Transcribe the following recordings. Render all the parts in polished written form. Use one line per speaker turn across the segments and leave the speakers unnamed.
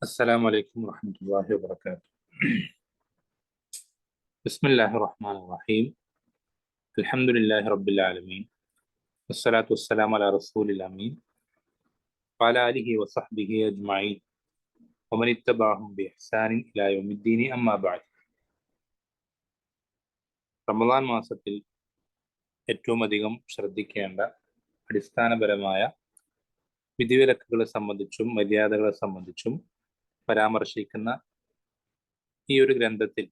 السلام عليكم ورحمة الله وبركاته. بسم الله الرحمن الرحيم. الحمد لله رب العالمين، والصلاة والسلام على رسول الأمين وعلى آله وصحبه أجمعين ومن اتبعهم بإحسان إلى يوم الدين. أما بعد. റമദാൻ മാസത്തിൽ ഏറ്റവും അധികം ശ്രദ്ധിക്കേണ്ട അടിസ്ഥാനപരമായ വിധിവിലക്കുകളെ സംബന്ധിച്ചും മര്യാദകളെ സംബന്ധിച്ചും പരാമർശിക്കുന്ന ഈ ഒരു ഗ്രന്ഥത്തിൽ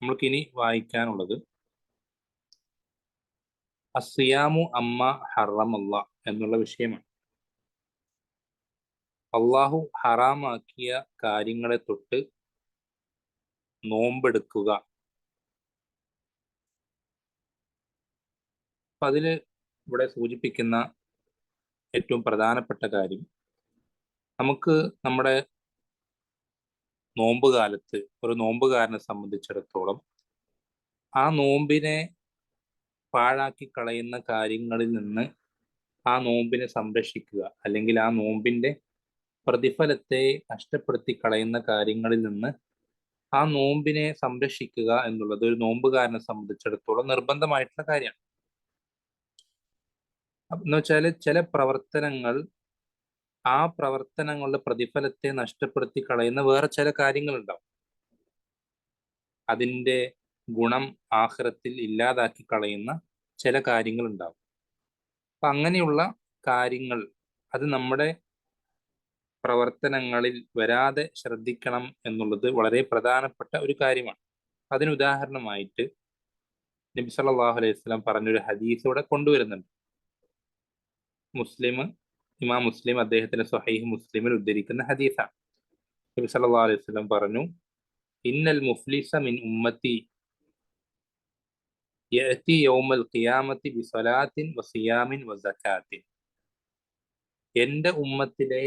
നമ്മൾക്കിനി വായിക്കാനുള്ളത് അസ്സിയാമു അമ്മ ഹറമല്ല എന്നുള്ള വിഷയമാണ്. അള്ളാഹു ഹറാമാക്കിയ കാര്യങ്ങളെ തൊട്ട് നോമ്പെടുക്കുക. അപ്പൊ അതില് ഇവിടെ സൂചിപ്പിക്കുന്ന ഏറ്റവും പ്രധാനപ്പെട്ട കാര്യം, നമുക്ക് നമ്മുടെ നോമ്പ് കാലത്ത് ഒരു നോമ്പുകാരനെ സംബന്ധിച്ചിടത്തോളം ആ നോമ്പിനെ പാഴാക്കി കളയുന്ന കാര്യങ്ങളിൽ നിന്ന് ആ നോമ്പിനെ സംരക്ഷിക്കുക, അല്ലെങ്കിൽ ആ നോമ്പിന്റെ പ്രതിഫലത്തെ നഷ്ടപ്പെടുത്തി കളയുന്ന കാര്യങ്ങളിൽ നിന്ന് ആ നോമ്പിനെ സംരക്ഷിക്കുക എന്നുള്ളത് ഒരു നോമ്പുകാരനെ സംബന്ധിച്ചിടത്തോളം നിർബന്ധമായിട്ടുള്ള കാര്യമാണ്. എന്ന് വെച്ചാൽ ചില പ്രവർത്തനങ്ങൾ, ആ പ്രവർത്തനങ്ങളുടെ പ്രതിഫലത്തെ നഷ്ടപ്പെടുത്തി കളയുന്ന വേറെ ചില കാര്യങ്ങളുണ്ടാവും. അതിൻ്റെ ഗുണം ആഖിറത്തിൽ ഇല്ലാതാക്കി കളയുന്ന ചില കാര്യങ്ങളുണ്ടാവും. അപ്പൊ അങ്ങനെയുള്ള കാര്യങ്ങൾ അത് നമ്മുടെ പ്രവർത്തനങ്ങളിൽ വരാതെ ശ്രദ്ധിക്കണം എന്നുള്ളത് വളരെ പ്രധാനപ്പെട്ട ഒരു കാര്യമാണ്. അതിന് ഉദാഹരണമായിട്ട് നബി സല്ലല്ലാഹു അലൈഹി വസല്ലം പറഞ്ഞൊരു ഹദീസ് ഇവിടെ കൊണ്ടുവരുന്നുണ്ട്. ഇമാം മുസ്ലിം അദ്ദേഹത്തിന്റെ സ്വഹീഹ് മുസ്ലിമിൽ ഉദ്ധരിക്കുന്ന ഹദീസാണ്. നബി സല്ലല്ലാഹു അലൈഹി വസല്ലം പറഞ്ഞു, ഇന്നൽ മുഫ്ലിസ മിൻ ഉമ്മത്തി യഅതി യൗമൽ ഖിയാമത്തി ബിസ്വലാത്തിൻ വസിയാമിൻ വസകാത്തിൻ. എന്റെ ഉമ്മത്തിലെ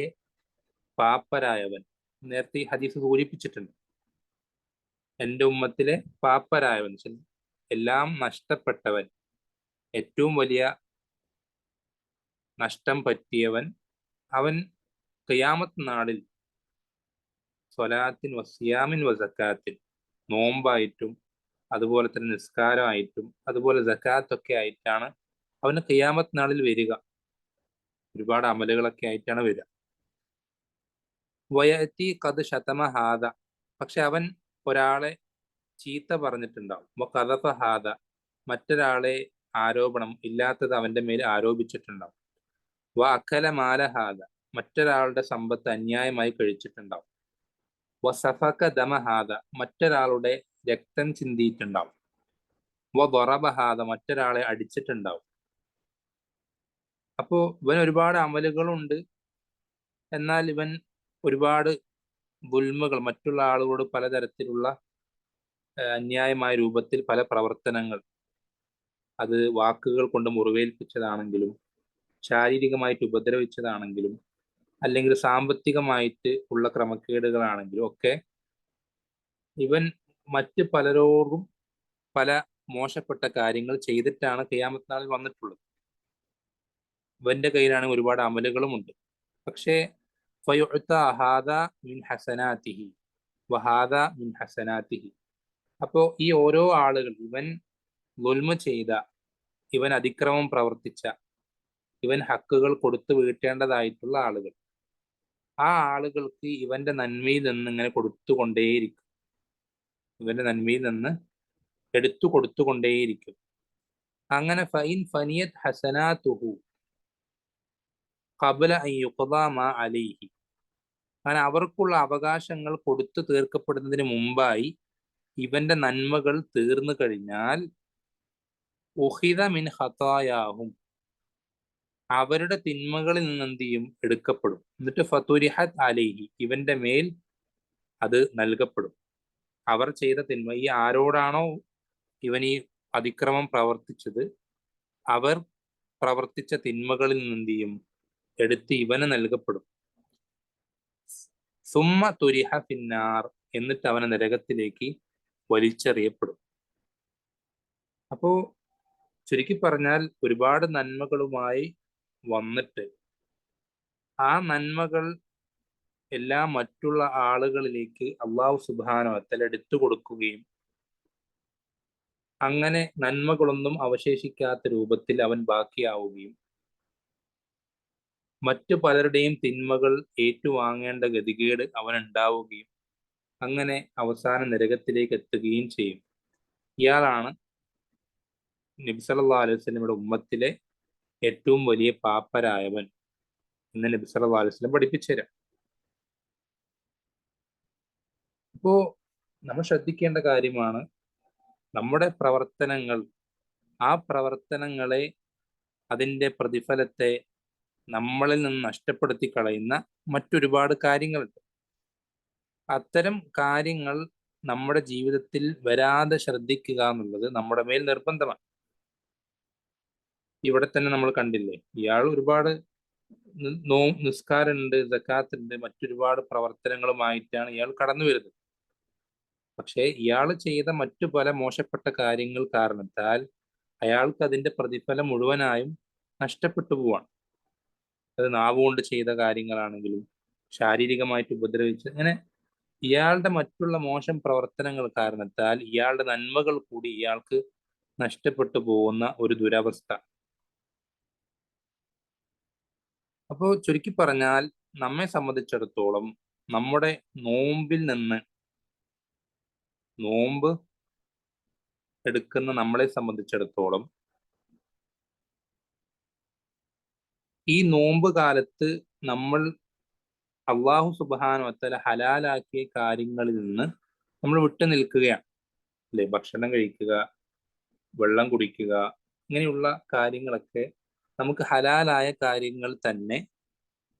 പാപ്പരായവൻ, നേരത്തെ ഈ ഹദീസ് സൂചിപ്പിച്ചിട്ടുണ്ട്, എന്റെ ഉമ്മത്തിലെ പാപ്പരായവൻ, എല്ലാം നഷ്ടപ്പെട്ടവൻ, ഏറ്റവും വലിയ നഷ്ടം പറ്റിയവൻ, അവൻ ഖിയാമത്ത് നാളിൽ സ്വലാത്തിൻ വസിയാമിൻ വസക്കാത്തിൻ, നോമ്പായിട്ടും അതുപോലെ തന്നെ നിസ്കാരമായിട്ടും അതുപോലെ സക്കാത്തൊക്കെ ആയിട്ടാണ് അവന് ഖിയാമത്ത് നാളിൽ വരിക. ഒരുപാട് അമലുകളൊക്കെ ആയിട്ടാണ് വരിക. വയത്തി കത് ശതമ ഹാദ, പക്ഷെ അവൻ ഒരാളെ ചീത്ത പറഞ്ഞിട്ടുണ്ടാവും. കഥഫ ഹാദ, മറ്റൊരാളെ ആരോപണം ഇല്ലാത്തത് അവന്റെ മേൽ ആരോപിച്ചിട്ടുണ്ടാവും. അക്കല മാല ഹാദ, മറ്റൊരാളുടെ സമ്പത്ത് അന്യായമായി കഴിച്ചിട്ടുണ്ടാവും. സഫക ദമ ഹാദ, മറ്റൊരാളുടെ രക്തം ചിന്തിയിട്ടുണ്ടാവും. ദറബ ഹാദ, മറ്റൊരാളെ അടിച്ചിട്ടുണ്ടാവും. അപ്പോ ഇവൻ ഒരുപാട് അമലുകളുണ്ട്, എന്നാൽ ഇവൻ ഒരുപാട് ദുൽമുകൾ, മറ്റുള്ള ആളുകളോട് പലതരത്തിലുള്ള അന്യായമായ രൂപത്തിൽ പല പ്രവർത്തനങ്ങൾ, അത് വാക്കുകൾ കൊണ്ട് മുറിവേൽപ്പിച്ചതാണെങ്കിലും ശാരീരികമായിട്ട് ഉപദ്രവിച്ചതാണെങ്കിലും അല്ലെങ്കിൽ സാമ്പത്തികമായിട്ട് ഉള്ള ക്രമക്കേടുകളാണെങ്കിലും ഒക്കെ ഇവൻ മറ്റ് പലരോടും പല മോശപ്പെട്ട കാര്യങ്ങൾ ചെയ്തിട്ടാണ് ഖിയാമത്ത് നാളിൽ വന്നിട്ടുള്ളത്. ഇവന്റെ കയ്യിലാണ് ഒരുപാട് അമലുകളുമുണ്ട്. പക്ഷേ മിൻ ഹസനാതിഹി വഹാദ മിൻ ഹസനാതിഹി, അപ്പോ ഈ ഓരോ ആളുകൾ, ഇവൻ ദുൽമ ചെയ്ത, ഇവൻ അതിക്രമം പ്രവർത്തിച്ച, ഇവൻ ഹക്കുകൾ കൊടുത്തു വീട്ടേണ്ടതായിട്ടുള്ള ആളുകൾ, ആ ആളുകൾക്ക് ഇവന്റെ നന്മയിൽ നിന്ന് ഇങ്ങനെ കൊടുത്തുകൊണ്ടേയിരിക്കും. ഇവന്റെ നന്മയിൽ നിന്ന് എടുത്തു കൊടുത്തുകൊണ്ടേയിരിക്കും. അങ്ങനെ ഫൈൻ ഫനിയത് ഹസനാതുഹു ഖബല അൻ യുഖ്ദാ മാ അലൈഹി, അങ്ങനെ അവർക്കുള്ള അവകാശങ്ങൾ കൊടുത്തു തീർക്കപ്പെടുന്നതിന് മുമ്പായി ഇവന്റെ നന്മകൾ തീർന്നു കഴിഞ്ഞാൽ ഉഖിദ മിൻ ഖതായാഹും, അവരുടെ തിന്മകളിൽ നിന്ന് എന്ത് ചെയ്യും, എടുക്കപ്പെടും. എന്നിട്ട് ഫതുരിഹത് അലൈഹി, ഇവന്റെ മേൽ അത് നൽകപ്പെടും. അവർ ചെയ്ത തിന്മ, ഈ ആരോടാണോ ഇവൻ ഈ അതിക്രമം പ്രവർത്തിച്ചത്, അവർ പ്രവർത്തിച്ച തിന്മകളിൽ നിന്ന് എന്ത് ചെയ്യും, എടുത്ത് ഇവന് നൽകപ്പെടും. സുമ്മ തുരിഹ ഫിന്നാർ, എന്നിട്ട് അവനെ നരകത്തിലേക്ക് വലിച്ചെറിയപ്പെടും. അപ്പോ ചുരുക്കി പറഞ്ഞാൽ ഒരുപാട് നന്മകളുമായി വന്നിട്ട് ആ നന്മകൾ എല്ലാം മറ്റുള്ള ആളുകളിലേക്ക് അള്ളാഹു സുബ്ഹാനഹു വ തആല എടുത്തു കൊടുക്കുകയും അങ്ങനെ നന്മകളൊന്നും അവശേഷിക്കാത്ത രൂപത്തിൽ അവൻ ബാക്കിയാവുകയും മറ്റു പലരുടെയും തിന്മകൾ ഏറ്റുവാങ്ങേണ്ട ഗതികേട് അവനുണ്ടാവുകയും അങ്ങനെ അവസാന നരകത്തിലേക്ക് എത്തുകയും ചെയ്യും. ഇയാളാണ് നബി സല്ലല്ലാഹു അലൈഹി വസല്ലമയുടെ ഉമ്മത്തിലെ ഏറ്റവും വലിയ പാപ്പരായവൻ എന്ന് നബി സല്ലല്ലാഹു അലൈഹി വസല്ലം പഠിപ്പിച്ചു തരാം. അപ്പോ നമ്മൾ ശ്രദ്ധിക്കേണ്ട കാര്യമാണ് നമ്മുടെ പ്രവർത്തനങ്ങൾ, ആ പ്രവർത്തനങ്ങളെ, അതിൻ്റെ പ്രതിഫലത്തെ നമ്മളിൽ നിന്ന് നഷ്ടപ്പെടുത്തി കളയുന്ന മറ്റൊരുപാട് കാര്യങ്ങളുണ്ട്. അത്തരം കാര്യങ്ങൾ നമ്മുടെ ജീവിതത്തിൽ വരാതെ ശ്രദ്ധിക്കുക എന്നുള്ളത് നമ്മുടെ മേൽ നിർബന്ധമാണ്. ഇവിടെ തന്നെ നമ്മൾ കണ്ടില്ലേ, ഇയാൾ ഒരുപാട് നിസ്കാരമുണ്ട്, സക്കാത്തുണ്ട്, മറ്റൊരുപാട് പ്രവർത്തനങ്ങളുമായിട്ടാണ് ഇയാൾ കടന്നു വരുന്നത്. പക്ഷേ ഇയാൾ ചെയ്ത മറ്റു പല മോശപ്പെട്ട കാര്യങ്ങൾ കാരണത്താൽ അയാൾക്ക് അതിന്റെ പ്രതിഫലം മുഴുവനായും നഷ്ടപ്പെട്ടു പോവാണ്. അത് നാവുകൊണ്ട് ചെയ്ത കാര്യങ്ങളാണെങ്കിലും ശാരീരികമായിട്ട് ഉപദ്രവിച്ച്, അങ്ങനെ ഇയാളുടെ മറ്റുള്ള മോശം പ്രവർത്തനങ്ങൾ കാരണത്താൽ ഇയാളുടെ നന്മകൾ കൂടി ഇയാൾക്ക് നഷ്ടപ്പെട്ടു പോകുന്ന ഒരു ദുരവസ്ഥ. അപ്പോൾ ചുരുക്കി പറഞ്ഞാൽ നമ്മെ സംബന്ധിച്ചിടത്തോളം നമ്മുടെ നോമ്പിൽ നിന്ന്, നോമ്പ് എടുക്കുന്ന നമ്മളെ സംബന്ധിച്ചിടത്തോളം ഈ നോമ്പ് കാലത്ത് നമ്മൾ അള്ളാഹു സുബ്ഹാനഹു വ തആല ഹലാലാക്കിയ കാര്യങ്ങളിൽ നിന്ന് നമ്മൾ വിട്ടു നിൽക്കുകയാണ് അല്ലെ. ഭക്ഷണം കഴിക്കുക, വെള്ളം കുടിക്കുക, ഇങ്ങനെയുള്ള കാര്യങ്ങളൊക്കെ നമുക്ക് ഹലാലായ കാര്യങ്ങൾ തന്നെ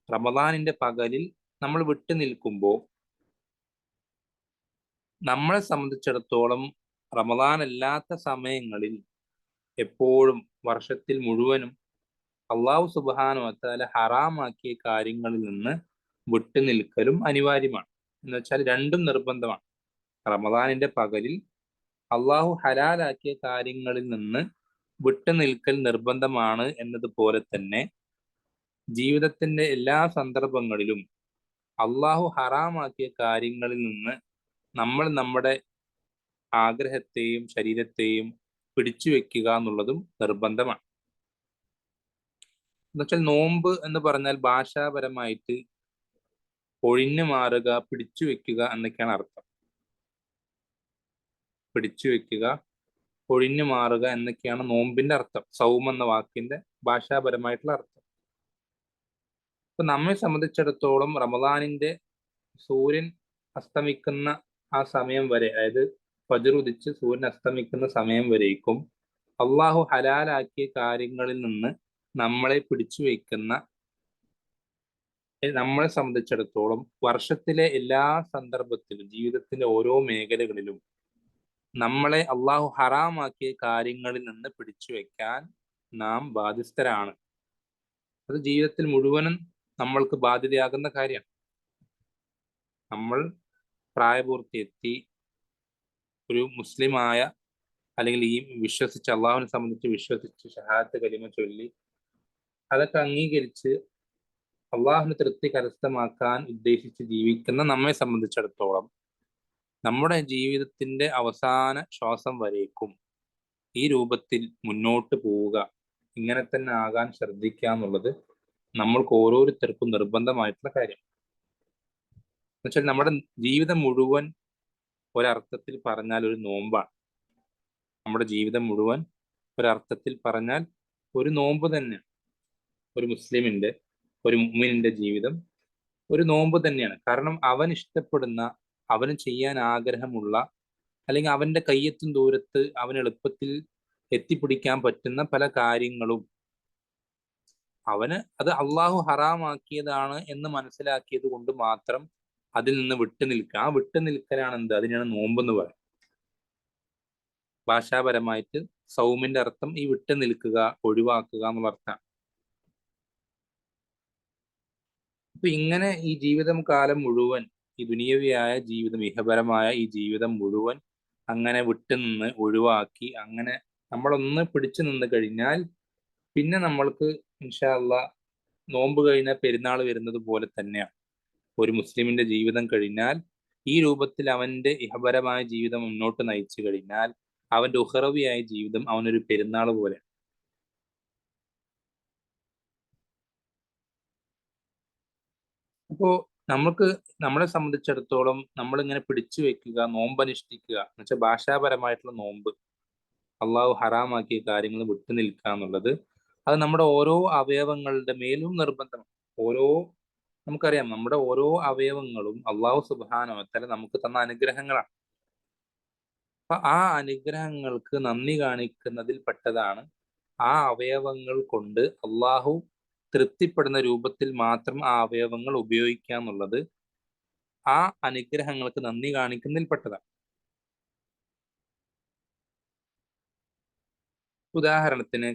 റമദാനിന്റെ പകലിൽ നമ്മൾ വിട്ടു നിൽക്കുമ്പോൾ നമ്മളെ സംബന്ധിച്ചിടത്തോളം റമദാൻ അല്ലാത്ത സമയങ്ങളിൽ എപ്പോഴും വർഷത്തിൽ മുഴുവനും അള്ളാഹു സുബ്ഹാനഹു വ തആല ഹറാമാക്കിയ കാര്യങ്ങളിൽ നിന്ന് വിട്ടു നിൽക്കലും അനിവാര്യമാണ്. എന്ന് വെച്ചാൽ രണ്ടും നിർബന്ധമാണ്. റമദാനിന്റെ പകലിൽ അള്ളാഹു ഹലാലാക്കിയ കാര്യങ്ങളിൽ നിന്ന് വിട്ടു നിൽക്കൽ നിർബന്ധമാണ് എന്നതുപോലെ തന്നെ ജീവിതത്തിന്റെ എല്ലാ സന്ദർഭങ്ങളിലും അള്ളാഹു ഹറാമാക്കിയ കാര്യങ്ങളിൽ നിന്ന് നമ്മൾ നമ്മുടെ ആഗ്രഹത്തെയും ശരീരത്തെയും പിടിച്ചു വെക്കുക എന്നുള്ളതും നിർബന്ധമാണ്. എന്നുവെച്ചാൽ നോമ്പ് എന്ന് പറഞ്ഞാൽ ഭാഷാപരമായിട്ട് ഒഴിഞ്ഞു മാറുക, പിടിച്ചു വെക്കുക എന്നൊക്കെയാണ് അർത്ഥം. പിടിച്ചു വെക്കുക, ഒഴിഞ്ഞു മാറുക എന്നൊക്കെയാണ് നോമ്പിന്റെ അർത്ഥം, സൗം എന്ന വാക്കിന്റെ ഭാഷാപരമായിട്ടുള്ള അർത്ഥം. ഇപ്പൊ നമ്മെ സംബന്ധിച്ചിടത്തോളം റമദാനിന്റെ സൂര്യൻ അസ്തമിക്കുന്ന ആ സമയം വരെ, അതായത് ഫജ്ർ ഉദിച്ച് സൂര്യൻ അസ്തമിക്കുന്ന സമയം വരേക്കും അള്ളാഹു ഹലാലാക്കിയ കാര്യങ്ങളിൽ നിന്ന് നമ്മളെ പിടിച്ചു വയ്ക്കുന്ന, നമ്മളെ സംബന്ധിച്ചിടത്തോളം വർഷത്തിലെ എല്ലാ സന്ദർഭത്തിലും ജീവിതത്തിന്റെ ഓരോ മേഖലകളിലും നമ്മളെ അള്ളാഹു ഹറാമാക്കിയ കാര്യങ്ങളിൽ നിന്ന് പിടിച്ചു വെക്കാൻ നാം ബാധ്യസ്ഥരാണ്. അത് ജീവിതത്തിൽ മുഴുവനും നമ്മൾക്ക് ബാധ്യതയാകുന്ന കാര്യമാണ്. നമ്മൾ പ്രായപൂർത്തി എത്തി ഒരു മുസ്ലിമായ, അല്ലെങ്കിൽ ഈ വിശ്വസിച്ച് അള്ളാഹുവിനെ സംബന്ധിച്ച് വിശ്വസിച്ച് ഷഹാദത്ത് കലിമ ചൊല്ലി അതൊക്കെ അംഗീകരിച്ച് അള്ളാഹുവിന് തൃപ്തി കരസ്ഥമാക്കാൻ ഉദ്ദേശിച്ച് ജീവിക്കുന്ന നമ്മെ സംബന്ധിച്ചിടത്തോളം നമ്മുടെ ജീവിതത്തിന്റെ അവസാന ശ്വാസം വരേക്കും ഈ രൂപത്തിൽ മുന്നോട്ട് പോവുക, ഇങ്ങനെ തന്നെ ആകാൻ ശ്രദ്ധിക്കുക എന്നുള്ളത് നമ്മൾക്ക് ഓരോരുത്തർക്കും നിർബന്ധമായിട്ടുള്ള കാര്യം. എന്നുവെച്ചാൽ നമ്മുടെ ജീവിതം മുഴുവൻ ഒരർത്ഥത്തിൽ പറഞ്ഞാൽ ഒരു നോമ്പാണ്. നമ്മുടെ ജീവിതം മുഴുവൻ ഒരർത്ഥത്തിൽ പറഞ്ഞാൽ ഒരു നോമ്പ് തന്നെ. ഒരു മുസ്ലിമിന്റെ, ഒരു മുഅ്മിനിന്റെ ജീവിതം ഒരു നോമ്പ് തന്നെയാണ്. കാരണം അവൻ ഇഷ്ടപ്പെടുന്ന, അവന് ചെയ്യാൻ ആഗ്രഹമുള്ള, അല്ലെങ്കിൽ അവന്റെ കയ്യെത്തും ദൂരത്ത് അവന് എളുപ്പത്തിൽ എത്തിപ്പിടിക്കാൻ പറ്റുന്ന പല കാര്യങ്ങളും അവന് അത് അള്ളാഹു ഹറാമാക്കിയതാണ് എന്ന് മനസ്സിലാക്കിയത് കൊണ്ട് മാത്രം അതിൽ നിന്ന് വിട്ടു നിൽക്കുക. ആ വിട്ടു നിൽക്കലാണ് എന്ത്, അതിനാണ് നോമ്പെന്ന് പറയുന്നത്. ഭാഷാപരമായിട്ട് സൗമിന്റെ അർത്ഥം ഈ വിട്ടു നിൽക്കുക, ഒഴിവാക്കുക എന്നുള്ള അർത്ഥമാണ്. അപ്പൊ ഇങ്ങനെ ഈ ജീവിതം കാലം മുഴുവൻ, ഈ ദുനിയവിയായ ജീവിതം, ഇഹപരമായ ഈ ജീവിതം മുഴുവൻ അങ്ങനെ വിട്ടുനിന്ന് ഒഴിവാക്കി അങ്ങനെ നമ്മളൊന്ന് പിടിച്ചു നിന്ന് കഴിഞ്ഞാൽ പിന്നെ നമ്മൾക്ക് ഇൻഷാ അള്ളാ നോമ്പ് കഴിഞ്ഞ പെരുന്നാൾ വരുന്നത് പോലെ തന്നെയാണ്. ഒരു മുസ്ലിമിന്റെ ജീവിതം കഴിഞ്ഞാൽ ഈ രൂപത്തിൽ അവന്റെ ഇഹപരമായ ജീവിതം മുന്നോട്ട് നയിച്ചു കഴിഞ്ഞാൽ അവന്റെ ഉഹറവിയായ ജീവിതം അവനൊരു പെരുന്നാൾ പോലെ. അപ്പോ നമുക്ക് നമ്മളെ സംബന്ധിച്ചിടത്തോളം നമ്മൾ ഇങ്ങനെ പിടിച്ചു വെക്കുക, നോമ്പനുഷ്ഠിക്കുക എന്ന് വെച്ചാൽ ഭാഷാപരമായിട്ടുള്ള നോമ്പ്, അള്ളാഹു ഹറാമാക്കിയ കാര്യങ്ങൾ വിട്ടു നിൽക്കുക എന്നുള്ളത്, അത് നമ്മുടെ ഓരോ അവയവങ്ങളുടെ മേലും നിർബന്ധമാണ്. ഓരോ നമുക്കറിയാം, നമ്മുടെ ഓരോ അവയവങ്ങളും അള്ളാഹു സുബ്ഹാനഹു വ തആല നമുക്ക് തന്ന അനുഗ്രഹങ്ങളാണ്. അപ്പൊ ആ അനുഗ്രഹങ്ങൾക്ക് നന്ദി കാണിക്കുന്നതിൽ പെട്ടതാണ് ആ അവയവങ്ങൾ കൊണ്ട് അള്ളാഹു തൃപ്തിപ്പെടുന്ന രൂപത്തിൽ മാത്രം ആ അവയവങ്ങൾ ഉപയോഗിക്കുക എന്നുള്ളത് ആ അനുഗ്രഹങ്ങൾക്ക് നന്ദി കാണിക്കുന്നതിൽ പെട്ടതാണ്. ഉദാഹരണത്തിന്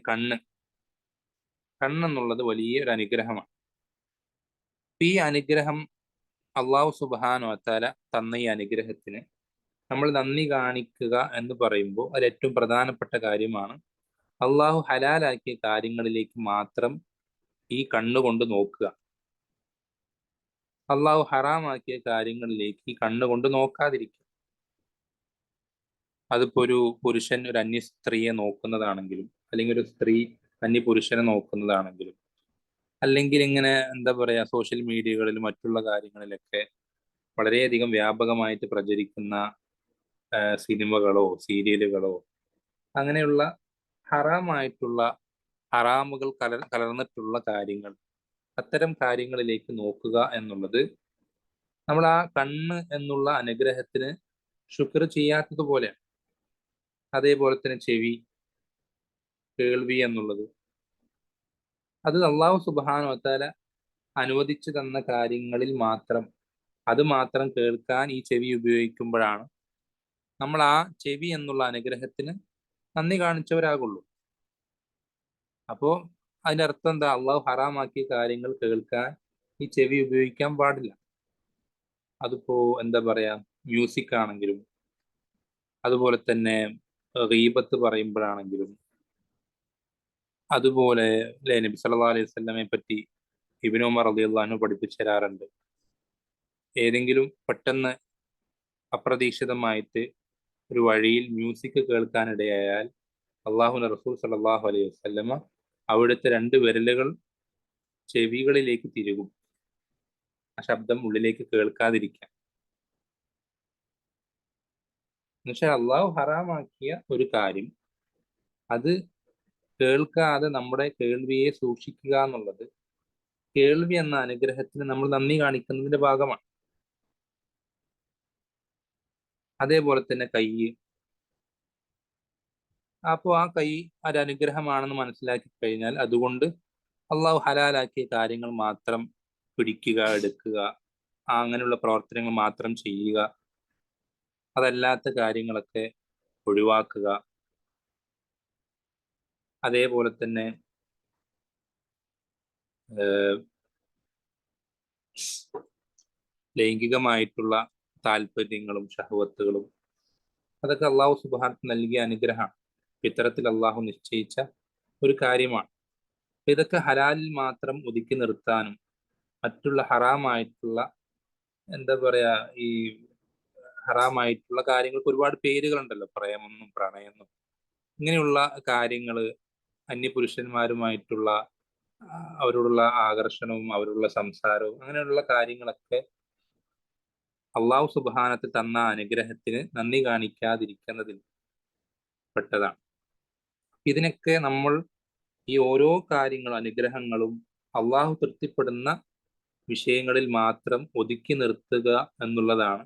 കണ്ണെന്നുള്ളത് വലിയൊരു അനുഗ്രഹമാണ്. ഈ അനുഗ്രഹം അള്ളാഹു സുബ്ഹാനഹു വ തആല തന്ന ഈ അനുഗ്രഹത്തിന് നമ്മൾ നന്ദി കാണിക്കുക എന്ന് പറയുമ്പോൾ അതിൽ ഏറ്റവും പ്രധാനപ്പെട്ട കാര്യമാണ് അള്ളാഹു ഹലാലാക്കിയ കാര്യങ്ങളിലേക്ക് മാത്രം ഈ കണ്ണുകൊണ്ട് നോക്കുക. അള്ളാഹു ഹറാമാക്കിയ കാര്യങ്ങളിലേക്ക് ഈ കണ്ണുകൊണ്ട് നോക്കാതിരിക്കുക. അതിപ്പോ ഒരു പുരുഷൻ ഒരു അന്യ സ്ത്രീയെ നോക്കുന്നതാണെങ്കിലും, അല്ലെങ്കിൽ ഒരു സ്ത്രീ അന്യ പുരുഷനെ നോക്കുന്നതാണെങ്കിലും, അല്ലെങ്കിൽ ഇങ്ങനെ എന്താ പറയാ സോഷ്യൽ മീഡിയകളിലും മറ്റുള്ള കാര്യങ്ങളിലൊക്കെ വളരെയധികം വ്യാപകമായിട്ട് പ്രചരിക്കുന്ന സിനിമകളോ സീരിയലുകളോ അങ്ങനെയുള്ള ഹറാമായിട്ടുള്ള ഹറാമുകൾ കലർന്നിട്ടുള്ള കാര്യങ്ങൾ, അത്തരം കാര്യങ്ങളിലേക്ക് നോക്കുക എന്നുള്ളത് നമ്മൾ ആ കണ്ണ് എന്നുള്ള അനുഗ്രഹത്തിന് ശുക്ർ ചെയ്യാത്തതുപോലെ. അതേപോലെ തന്നെ ചെവി, കേൾവി എന്നുള്ളത് അത് അള്ളാഹു സുബ്ഹാനഹു വ തആല അനുവദിച്ചു തന്ന കാര്യങ്ങളിൽ മാത്രം, അത് മാത്രം കേൾക്കാൻ ഈ ചെവി ഉപയോഗിക്കുമ്പോഴാണ് നമ്മൾ ആ ചെവി എന്നുള്ള അനുഗ്രഹത്തിന് നന്ദി കാണിച്ചവരാകുള്ളൂ. അപ്പോ അതിന്റെ അർത്ഥം എന്താ? അള്ളാഹു ഹറാമാക്കിയ കാര്യങ്ങൾ കേൾക്കാൻ ഈ ചെവി ഉപയോഗിക്കാൻ പാടില്ല. അതിപ്പോ എന്താ പറയാ മ്യൂസിക് ആണെങ്കിലും, അതുപോലെ തന്നെ ഗീബത്ത് പറയുമ്പോഴാണെങ്കിലും, അതുപോലെ അല്ലെ നബി സല്ലല്ലാഹു അലൈഹി വസല്ലമയെ പറ്റി ഇബ്നു ഉമർ റളിയല്ലാഹു അൻഹു പഠിപ്പിച്ചു തരാറുണ്ട്. ഏതെങ്കിലും പെട്ടെന്ന് അപ്രതീക്ഷിതമായിട്ട് ഒരു വഴിയിൽ മ്യൂസിക് കേൾക്കാനിടയായാൽ അള്ളാഹുവിന്റെ റസൂൽ സല്ലല്ലാഹു അലൈഹി വസല്ലമ അവിടുത്തെ രണ്ട് വിരലുകൾ ചെവികളിലേക്ക് തിരുകും, ആ ശബ്ദം ഉള്ളിലേക്ക് കേൾക്കാതിരിക്കാൻ. എന്നുവെച്ചാൽ അള്ളാഹു ഹറാമാക്കിയ ഒരു കാര്യം അത് കേൾക്കാതെ നമ്മുടെ കേൾവിയെ സൂക്ഷിക്കുക എന്നുള്ളത് കേൾവി എന്ന അനുഗ്രഹത്തിന് നമ്മൾ നന്ദി കാണിക്കുന്നതിന്റെ ഭാഗമാണ്. അതേപോലെ തന്നെ കൈ, അപ്പോൾ ആ കൈ ഒരു അനുഗ്രഹമാണെന്ന് മനസ്സിലാക്കി കഴിഞ്ഞാൽ അതുകൊണ്ട് അള്ളാഹു ഹലാലാക്കിയ കാര്യങ്ങൾ മാത്രം പിടിക്കുക, എടുക്കുക, അങ്ങനെയുള്ള പ്രവർത്തനങ്ങൾ മാത്രം ചെയ്യുക, അതല്ലാത്ത കാര്യങ്ങളൊക്കെ ഒഴിവാക്കുക. അതേപോലെ തന്നെ ലൈംഗികമായിട്ടുള്ള താല്പര്യങ്ങളും ഷഹവത്തുകളും അതൊക്കെ അള്ളാഹു സുബ്ഹാനഹു നൽകിയ അനുഗ്രഹമാണ്. ഇത്തരത്തിൽ അള്ളാഹു നിശ്ചയിച്ച ഒരു കാര്യമാണ്. ഇതൊക്കെ ഹലാലിൽ മാത്രം ഒതുക്കി നിർത്താനും മറ്റുള്ള ഹറാമായിട്ടുള്ള എന്താ പറയാ ഈ ഹറാമായിട്ടുള്ള കാര്യങ്ങൾക്ക് ഒരുപാട് പേരുകളുണ്ടല്ലോ, പ്രേമെന്നും പ്രണയെന്നും, ഇങ്ങനെയുള്ള കാര്യങ്ങള് അന്യപുരുഷന്മാരുമായിട്ടുള്ള അവരോടുള്ള ആകർഷണവും അവരോടുള്ള സംസാരവും അങ്ങനെയുള്ള കാര്യങ്ങളൊക്കെ അള്ളാഹു സുബ്ഹാനഹു തന്ന അനുഗ്രഹത്തിന് നന്ദി കാണിക്കാതിരിക്കുന്നതിൽ പെട്ടതാണ്. ഇതിനൊക്കെ നമ്മൾ ഈ ഓരോ കാര്യങ്ങളും അനുഗ്രഹങ്ങളും അള്ളാഹു തൃപ്തിപ്പെടുന്ന വിഷയങ്ങളിൽ മാത്രം ഒതുക്കി നിർത്തുക എന്നുള്ളതാണ്.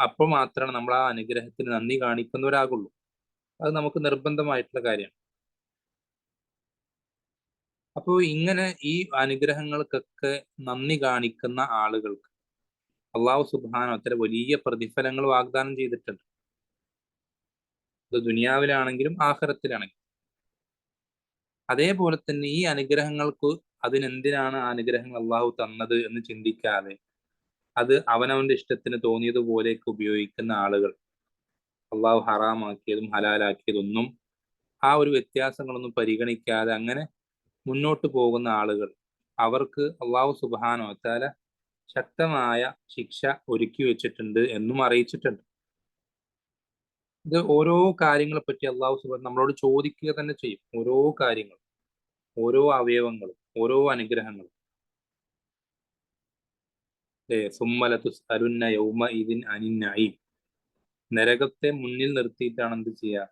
അപ്പോൾ മാത്രമാണ് നമ്മൾ ആ അനുഗ്രഹത്തിന് നന്ദി കാണിക്കുന്നവരാകുള്ളൂ. അത് നമുക്ക് നിർബന്ധമായിട്ടുള്ള കാര്യമാണ്. അപ്പോൾ ഇങ്ങനെ ഈ അനുഗ്രഹങ്ങൾക്കൊക്കെ നന്ദി കാണിക്കുന്ന ആളുകൾക്ക് അള്ളാഹു സുബ്ഹാനഹു വ തആല വലിയ പ്രതിഫലങ്ങൾ വാഗ്ദാനം ചെയ്തിട്ടുണ്ട്. അത് ദുനിയാവിലാണെങ്കിലും ആഖിറത്തിലാണെങ്കിലും. അതേപോലെ തന്നെ ഈ അനുഗ്രഹങ്ങൾക്ക് അതിനെന്തിനാണ് ആ അനുഗ്രഹങ്ങൾ അള്ളാഹു തന്നത് എന്ന് ചിന്തിക്കാതെ അത് അവനവന്റെ ഇഷ്ടത്തിന് തോന്നിയതുപോലെയൊക്കെ ഉപയോഗിക്കുന്ന ആളുകൾ, അള്ളാഹു ഹറാമാക്കിയതും ഹലാലാക്കിയതൊന്നും ആ ഒരു വ്യത്യാസങ്ങളൊന്നും പരിഗണിക്കാതെ അങ്ങനെ മുന്നോട്ട് പോകുന്ന ആളുകൾ, അവർക്ക് അള്ളാഹു സുബ്ഹാനഹു വ തആല ശക്തമായ ശിക്ഷ ഒരുക്കി വെച്ചിട്ടുണ്ട് എന്നും അറിയിച്ചിട്ടുണ്ട്. ഇത് ഓരോ കാര്യങ്ങളെ പറ്റി അള്ളാഹു സുബ്ഹാനഹു നമ്മളോട് ചോദിക്കുക തന്നെ ചെയ്യും. ഓരോ കാര്യങ്ങളും, ഓരോ അവയവങ്ങളും, ഓരോ അനുഗ്രഹങ്ങളും. സുമ്മ ലതുസ്അലുന്ന യൗമഇദിൻ അനിൻ നഈം. നരകത്തെ മുന്നിൽ നിർത്തിയിട്ടാണ് എന്ത് ചെയ്യുക?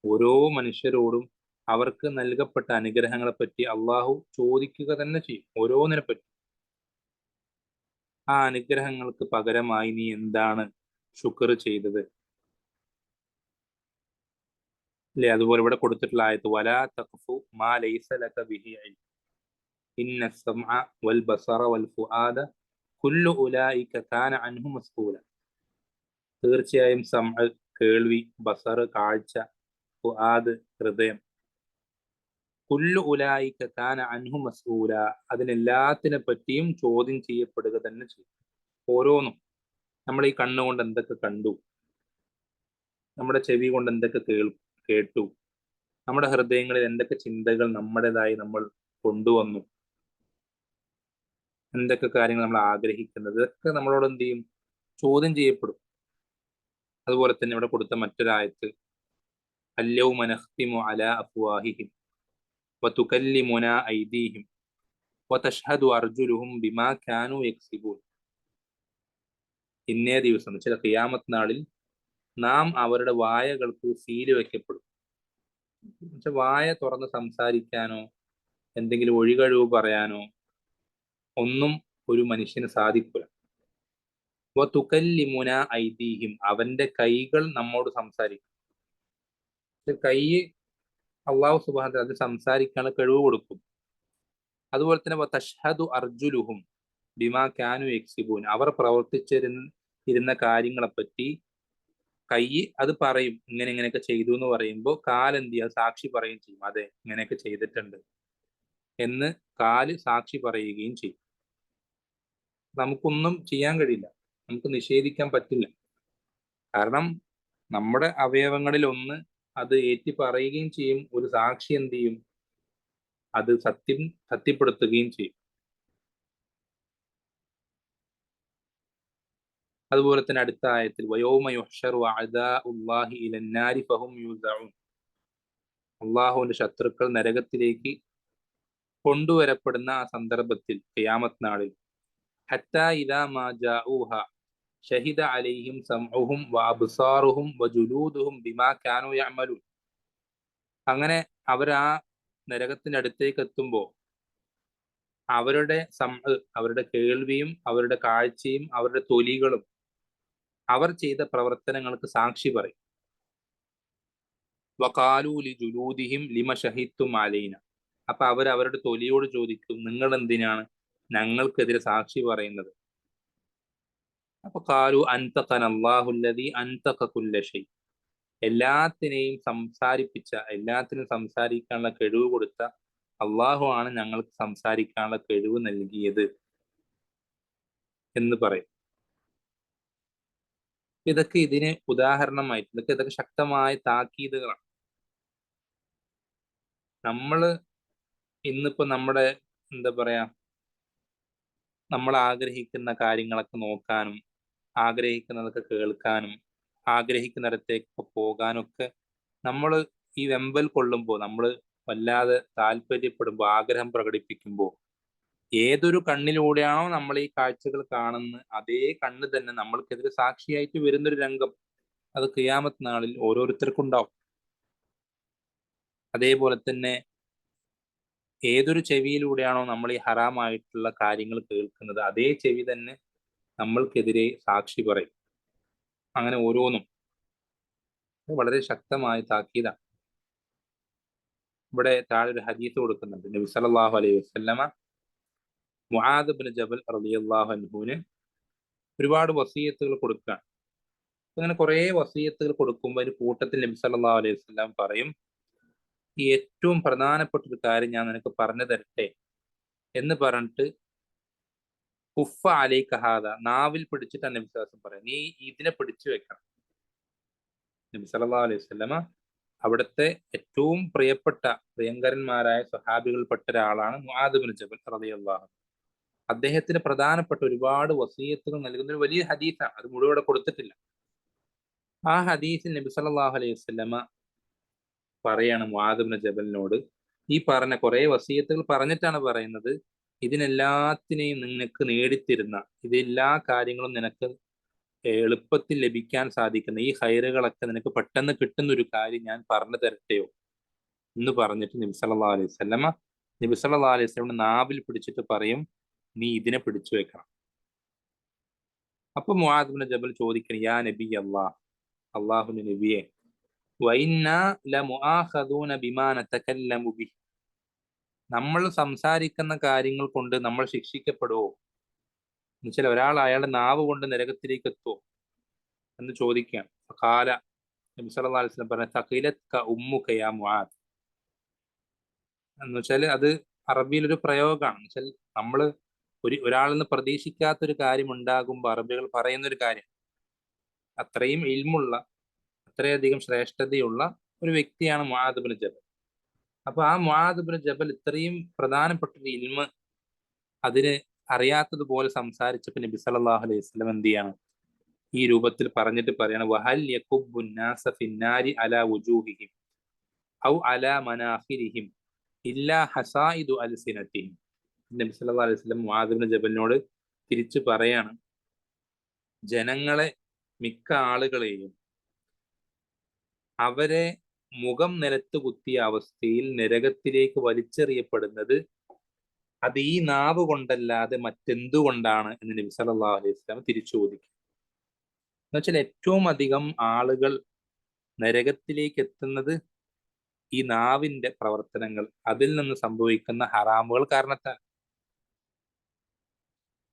ഓരോ മനുഷ്യരോടും അവർക്ക് നൽകപ്പെട്ട അനുഗ്രഹങ്ങളെ പറ്റി അള്ളാഹു ചോദിക്കുക തന്നെ ചെയ്യും, ഓരോന്നിനെ പറ്റി. ആ അനുഗ്രഹങ്ങൾക്ക് പകരമായി നീ എന്താണ് ശുക്ർ ചെയ്തത്? അല്ലെ? അതുപോലെ ഇവിടെ കൊടുത്തിട്ടുള്ള ആയത്ത് വലാ തഖ്ഫു മാ ലൈസ ലക ബിഹി ഇൽം ഇന്ന സമഅ വൽ ബസറ വൽ ഫുആദ കുല്ലു ഉലൈക കാന അൻഹു മസ്ഊല. തീർച്ചയായും സമഅ കേൾവി, ബസർ കാഴ്ച, ഫുആദ് ഹൃദയം, കുല്ലു ഉലൈക കാന അൻഹു മസ്ഊല, അതിനെല്ലാത്തിനെ പറ്റിയും ചോദ്യം ചെയ്യപ്പെടുക തന്നെ ചെയ്യും. ഓരോന്നും. നമ്മൾ ഈ കണ്ണുകൊണ്ട് എന്തൊക്കെ കണ്ടു, നമ്മുടെ ചെവി കൊണ്ട് എന്തൊക്കെ കേട്ടു, നമ്മുടെ ഹൃദയങ്ങളിൽ എന്തൊക്കെ ചിന്തകൾ നമ്മുടേതായി നമ്മൾ കൊണ്ടുവന്നു, എന്തൊക്കെ കാര്യങ്ങൾ നമ്മൾ ആഗ്രഹിക്കുന്നത്, ഇതൊക്കെ നമ്മളോട് എന്ത് ചെയ്യും? ചോദ്യം ചെയ്യപ്പെടും. അതുപോലെ തന്നെ ഇവിടെ കൊടുത്ത മറ്റൊരായത്ത് അല്യൗമ നഖ്തിമു അലാ അഫ്വാഹിഹിം വതുകല്ലിമുനാ ഐദീഹിം വതഷ്ഹദു അർജുലുഹും ബിമാ കാനൂ യക്സിബൂൻ. ഇന്നേ ദിവസം, ചില ഖിയാമത്ത് നാളിൽ നാം അവരുടെ വായകൾക്ക് സീല് വെക്കപ്പെടും. വായ തുറന്ന് സംസാരിക്കാനോ എന്തെങ്കിലും ഒഴികഴിവ് പറയാനോ ഒന്നും ഒരു മനുഷ്യന് സാധിക്കില്ല. വതുകല്ലിമുനാ ഐദീഹിം, അവന്റെ കൈകൾ നമ്മോട് സംസാരിക്കും. കൈ അള്ളാഹു സുബ്ഹാനഹു വ തആല അത് സംസാരിക്കാനുള്ള കഴിവ് കൊടുക്കും. അതുപോലെ തന്നെ വതഷ്ഹദു അർജുലുഹും ബിമാ കാനൂ യക്സിബൂൻ, അവർ പ്രവർത്തിച്ചിരുന്ന കാര്യങ്ങളെപ്പറ്റി കൈ അത് പറയും. ഇങ്ങനെ ഇങ്ങനെയൊക്കെ ചെയ്തു എന്ന് പറയുമ്പോൾ കാലെന്ത് ചെയ്യുക? സാക്ഷി പറയുകയും ചെയ്യും. അതെ, ഇങ്ങനെയൊക്കെ ചെയ്തിട്ടുണ്ട് എന്ന് കാല് സാക്ഷി പറയുകയും ചെയ്യും. നമുക്കൊന്നും ചെയ്യാൻ കഴിയില്ല, നമുക്ക് നിഷേധിക്കാൻ പറ്റില്ല. കാരണം നമ്മുടെ അവയവങ്ങളിൽ ഒന്ന് അത് ഏറ്റി പറയുകയും ചെയ്യും, ഒരു സാക്ഷി എന്ത് ചെയ്യും? അത് സത്യപ്പെടുത്തുകയും ചെയ്യും. അതുപോലെ തന്നെ അടുത്ത ആയത്തിൽ വയൗമ യുഹ്ശറു അഅദാഉല്ലാഹി ഇലന്നാരി ഫഹും യൂസഊൻ, അള്ളാഹുവിന്റെ ശത്രുക്കൾ നരകത്തിലേക്ക് കൊണ്ടുവരപ്പെടുന്ന ആ സന്ദർഭത്തിൽ, ഖിയാമത്ത് നാളിൽ ഹത്താ ഇദാ മാ ജാഊഹ ഷഹിദ അലൈഹിം സംഉഹും വഅബ്സാറുഹും വജുലൂദുഹും ബിമാ കാനൂ യഅമലൂൻ. അങ്ങനെ അവർ ആ നരകത്തിന്റെ അടുത്തേക്ക് എത്തുമ്പോൾ അവരുടെ അവരുടെ കേൾവിയും അവരുടെ കാഴ്ചയും അവരുടെ തൊലികളും അവർ ചെയ്ത പ്രവർത്തനങ്ങൾക്ക് സാക്ഷി പറയും. വഖാലൂ ലിജുലൂദിഹിം ലിമ ഷഹിദ്തും അലൈന. അപ്പൊ അവർ അവരുടെ തൊലിയോട് ചോദിക്കും, നിങ്ങൾ എന്തിനാണ് ഞങ്ങൾക്കെതിരെ സാക്ഷി പറയുന്നത്? അപ്പൊ ഖാലു അൻതഖന അല്ലാഹു അല്ലദീ അൻതഖ കുല്ല ഷൈ. എല്ലാത്തിനെയും എല്ലാത്തിനും സംസാരിക്കാനുള്ള കഴിവ് കൊടുത്ത അള്ളാഹു ആണ് ഞങ്ങൾക്ക് സംസാരിക്കാനുള്ള കഴിവ് നൽകിയത് എന്ന് പറയും. ഇതൊക്കെ ഇതിന് ഉദാഹരണമായിട്ട് ഇതൊക്കെ ശക്തമായ താക്കീതുകളാണ്. നമ്മള് ഇന്നിപ്പോ നമ്മുടെ എന്താ പറയാ, നമ്മൾ ആഗ്രഹിക്കുന്ന കാര്യങ്ങളൊക്കെ നോക്കാനും ആഗ്രഹിക്കുന്നതൊക്കെ കേൾക്കാനും ആഗ്രഹിക്കുന്നിടത്തേക്ക് പോകാനൊക്കെ നമ്മൾ ഈ വെമ്പൽ കൊള്ളുമ്പോൾ, നമ്മൾ വല്ലാതെ താല്പര്യപ്പെടുമ്പോൾ, ആഗ്രഹം പ്രകടിപ്പിക്കുമ്പോൾ, ഏതൊരു കണ്ണിലൂടെയാണോ നമ്മൾ ഈ കാഴ്ചകൾ കാണുന്നത് അതേ കണ്ണ് തന്നെ നമ്മൾക്കെതിരെ സാക്ഷിയായിട്ട് വരുന്നൊരു രംഗം അത് ഖിയാമത്ത് നാളിൽ ഓരോരുത്തർക്കും ഉണ്ടാവും. അതേപോലെ തന്നെ ഏതൊരു ചെവിയിലൂടെയാണോ നമ്മൾ ഈ ഹറാമായിട്ടുള്ള കാര്യങ്ങൾ കേൾക്കുന്നത് അതേ ചെവി തന്നെ നമ്മൾക്കെതിരെ സാക്ഷി പറയും. അങ്ങനെ ഓരോന്നും വളരെ ശക്തമായ താക്കീതാണ്. ഇവിടെ താഴെ ഒരു ഹദീസ് കൊടുക്കുന്നുണ്ട്. നബി സല്ലല്ലാഹു അലൈഹി വസല്ലമ മുആദ് ഇബ്നു ജബൽ റളിയല്ലാഹു അൻഹുവിന് ഒരുപാട് വസീയത്തുകൾ കൊടുക്കുകയാണ്. അങ്ങനെ കുറെ വസീയത്തുകൾ കൊടുക്കുമ്പോൾ അതിന് കൂട്ടത്തിൽ നബി സല്ലല്ലാഹു അലൈഹി വസല്ലം പറയും, ഈ ഏറ്റവും പ്രധാനപ്പെട്ട ഒരു കാര്യം ഞാൻ നിനക്ക് പറഞ്ഞു തരട്ടെ എന്ന് പറഞ്ഞിട്ട് കുഫ അലൈക ഹാദ, നാവിൽ പിടിച്ചിട്ട് നബി സല്ലല്ലാഹു പറയാം, നീ ഇതിനെ പിടിച്ചു വെക്കണം. നബി സല്ലല്ലാഹു അലൈഹി വസല്ലമ അവിടുത്തെ ഏറ്റവും പ്രിയങ്കരന്മാരായ സ്വഹാബികൾപ്പെട്ട ഒരാളാണ് മുആദ് ഇബ്നു ജബൽ റളിയല്ലാഹു അൻഹു. അദ്ദേഹത്തിന് പ്രധാനപ്പെട്ട ഒരുപാട് വസീയത്തുകൾ നൽകുന്ന ഒരു വലിയ ഹദീസാണ്. അത് മുഴുവൻ ഇവിടെ കൊടുത്തിട്ടില്ല. ആ ഹദീസിൽ നബി സല്ലല്ലാഹു അലൈഹി വസല്ലമ പറയാണ് മുആദ് ഇബ്നു ജബലിനോട്, ഈ പറഞ്ഞ കുറെ വസീയത്തുകൾ പറഞ്ഞിട്ടാണ് പറയുന്നത്, ഇതിനെല്ലാത്തിനെയും നിനക്ക് നേടിത്തരുന്ന, ഇതെല്ലാ കാര്യങ്ങളും നിനക്ക് എളുപ്പത്തിൽ ലഭിക്കാൻ സാധിക്കുന്ന ഈ ഹൈറുകളൊക്കെ നിനക്ക് പെട്ടെന്ന് കിട്ടുന്ന ഒരു കാര്യം ഞാൻ പറഞ്ഞു തരട്ടെയോ എന്ന് പറഞ്ഞിട്ട് നബി സല്ലല്ലാഹു അലൈഹി വസല്ലമയുടെ നാവിൽ പിടിച്ചിട്ട് പറയും, നീ ഇതിനെ പിടിച്ചു വെക്കണം. അപ്പൊ മുആദ് ഇബ്നു ജബൽ ചോദിക്കണം, യാ നബി അല്ലാഹ്, അള്ളാഹുവിന്റെ നബിയെ, വഇന്നാ ലമുആഖദൂന ബിമാ നതകല്ലമു ബിഹി, നമ്മൾ സംസാരിക്കുന്ന കാര്യങ്ങൾ കൊണ്ട് നമ്മൾ ശിക്ഷിക്കപ്പെടുവോ? എന്നുവെച്ചാൽ ഒരാൾ അയാളുടെ നാവ് കൊണ്ട് നരകത്തിലേക്ക് എത്തുമോ എന്ന് ചോദിക്കുകയാണ്. ഖാല, നബി സല്ലല്ലാഹു അലൈഹി വസല്ലം പറഞ്ഞു, തഖിലത്ക ഉമ്മുക യാ മുആദ്. എന്ന് വെച്ചാൽ അത് അറബിയിൽ ഒരു പ്രയോഗമാണ്. എന്ന് വെച്ചാൽ നമ്മൾ ഒരാളിൽ നിന്ന് പ്രതീക്ഷിക്കാത്തൊരു കാര്യം ഉണ്ടാകുമ്പോൾ അറബികൾ പറയുന്ന ഒരു കാര്യം, അത്രയും ഇൽമുള്ള, അത്രയധികം ശ്രേഷ്ഠതയുള്ള ഒരു വ്യക്തിയാണ് മുആദ് ഇബ്നു ജബൽ. അപ്പൊ ആ മുആദ് ഇബ്നു ജബൽ ഇത്രയും പ്രധാനപ്പെട്ട ഒരു ഇൽമ് അതിന് അറിയാത്തതുപോലെ സംസാരിച്ചപ്പോൾ നബി സല്ലല്ലാഹു അലൈഹി വസല്ലം എന്ത് ചെയ്യാണ്, ഈ രൂപത്തിൽ പറഞ്ഞിട്ട് പറയാണ്, വഹൽ യകുബ്ബു നാസ ഫിന്നാരി അലാ വുജൂഹിഹിം ഔ അലാ മനാഖിരിഹിം ഇല്ലാ ഹസായിദു അൽസിനതിഹിം. നബി സല്ലല്ലാഹു അലൈഹി വസല്ലം മുആദ് ഇബ്നു ജബലിനോട് തിരിച്ചു പറയാണ്, ജനങ്ങളെ മിക്ക ആളുകളെയും അവരെ മുഖം നിലത്ത് കുത്തിയ അവസ്ഥയിൽ നരകത്തിലേക്ക് വലിച്ചെറിയപ്പെടുന്നത് അത് ഈ നാവ് കൊണ്ടല്ലാതെ മറ്റെന്തുകൊണ്ടാണ് എന്ന് നബി സല്ലല്ലാഹു അലൈഹി വസല്ലം തിരിച്ചു ചോദിക്കും. എന്നുവെച്ചാൽ ഏറ്റവും അധികം ആളുകൾ നരകത്തിലേക്ക് എത്തുന്നത് ഈ നാവിന്റെ പ്രവർത്തനങ്ങൾ, അതിൽ നിന്ന് സംഭവിക്കുന്ന ഹറാമുകൾ കാരണത്താൽ.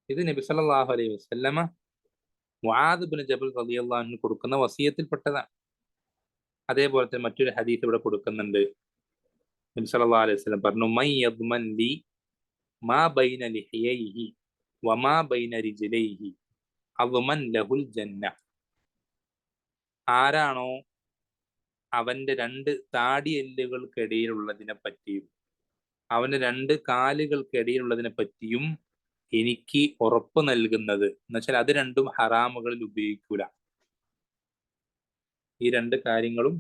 ഇത് നബി സല്ലല്ലാഹു അലൈഹി വസല്ലമ മുആദ് ഇബ്നു ജബൽ റളിയല്ലാഹു അൻഹു കൊടുക്കുന്ന വസിയത്തിൽപ്പെട്ടതാണ്. അതേപോലെ തന്നെ മറ്റൊരു ഹദീസ് ഇവിടെ കൊടുക്കുന്നുണ്ട്. നബി സല്ലല്ലാഹു അലൈഹി വസല്ലം പറഞ്ഞു, മൻ യദ്മൻ ലി മാ ബൈന ലിഹിയൈഹി വമാ ബൈന റിജ്ലൈഹി അദ്മൻ ലഹുൽ ജന്ന. ആരാണോ അവന്റെ രണ്ട് താടിയെല്ലുകൾക്കിടയിലുള്ളതിനെ പറ്റിയും അവന്റെ രണ്ട് കാലുകൾക്കിടയിലുള്ളതിനെ പറ്റിയും എനിക്ക് ഉറപ്പ് നൽകുന്നത്, എന്നുവെച്ചാൽ അത് രണ്ടും ഹറാമുകളിൽ ഉപയോഗിക്കൂല. ഈ രണ്ട് കാര്യങ്ങളും,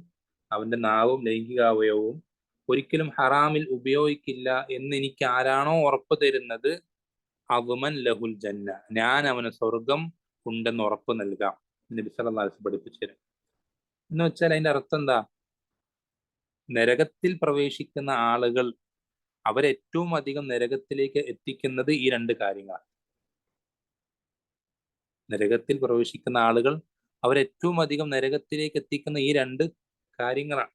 അവന്റെ നാവും ലൈംഗികാവയവവും ഒരിക്കലും ഹറാമിൽ ഉപയോഗിക്കില്ല എന്ന് എനിക്ക് ആരാണോ ഉറപ്പ് തരുന്നത്, അദ്മൻ ലഹുൽ ജന്ന, ഞാൻ അവന് സ്വർഗം ഉണ്ടെന്ന് ഉറപ്പ് നൽകാം. നബി സല്ലല്ലാഹു അലൈഹി വസല്ലം പഠിപ്പിച്ചു തരും. എന്ന് വെച്ചാൽ അതിന്റെ അർത്ഥം എന്താ? നരകത്തിൽ പ്രവേശിക്കുന്ന ആളുകൾ അവരേറ്റവും അധികം നരകത്തിലേക്ക് എത്തിക്കുന്നത് ഈ രണ്ട് കാര്യങ്ങളാണ്. നരകത്തിൽ പ്രവേശിക്കുന്ന ആളുകൾ അവരേറ്റവും അധികം നരകത്തിലേക്ക് എത്തിക്കുന്ന ഈ രണ്ട് കാര്യങ്ങളാണ്.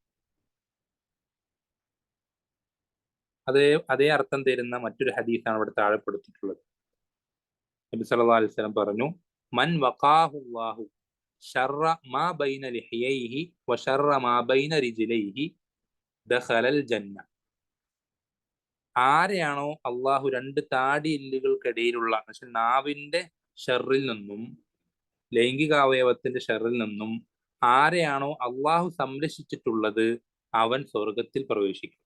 അതേ അർത്ഥം തരുന്ന മറ്റൊരു ഹദീസാണ് ഇവിടെ താഴെപ്പെടുത്തിയിട്ടുള്ളത്. നബി സല്ലല്ലാഹു അലൈഹി വസല്ലം പറഞ്ഞു, മൻ വഖാഹുല്ലാഹു ശർറ മാ ബൈന ലിഹിയൈഹി വശർറ മാ ബൈന റിജ്ലൈഹി ദഖലൽ ജന്ന. ആരെയാണോ അള്ളാഹു രണ്ട് താടിയെല്ലുകൾക്കിടയിലുള്ള നാവിന്റെ ഷെറിൽ നിന്നും ലൈംഗികാവയവത്തിന്റെ ഷെറിൽ നിന്നും ആരെയാണോ അള്ളാഹു സംരക്ഷിച്ചിട്ടുള്ളത്, അവൻ സ്വർഗത്തിൽ പ്രവേശിക്കും.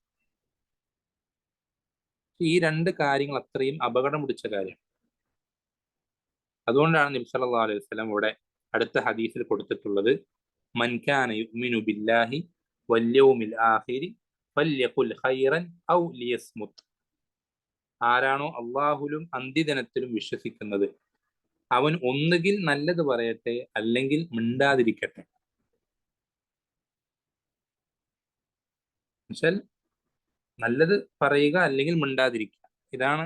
ഈ രണ്ട് കാര്യങ്ങൾ അത്രയും അപകടം പിടിച്ച കാര്യം. അതുകൊണ്ടാണ് നബി സല്ലല്ലാഹു അലൈഹി വസല്ലം ഇവിടെ അടുത്ത ഹദീസിൽ കൊടുത്തിട്ടുള്ളത്, മൻ കാന യുഅ്മിനു ബില്ലാഹി വൽ യൗമിൽ ആഖിരി ഫല്യഖുൽ ഖൈറൻ ഔ ലിയസ്മുത്. ആരാണോ അള്ളാഹുലും അന്ത്യദിനത്തിലും വിശ്വസിക്കുന്നത്, അവൻ ഒന്നുകിൽ നല്ലത് പറയട്ടെ അല്ലെങ്കിൽ മിണ്ടാതിരിക്കട്ടെ. എന്നുവെച്ചാൽ നല്ലത് പറയുക അല്ലെങ്കിൽ മിണ്ടാതിരിക്കുക. ഇതാണ്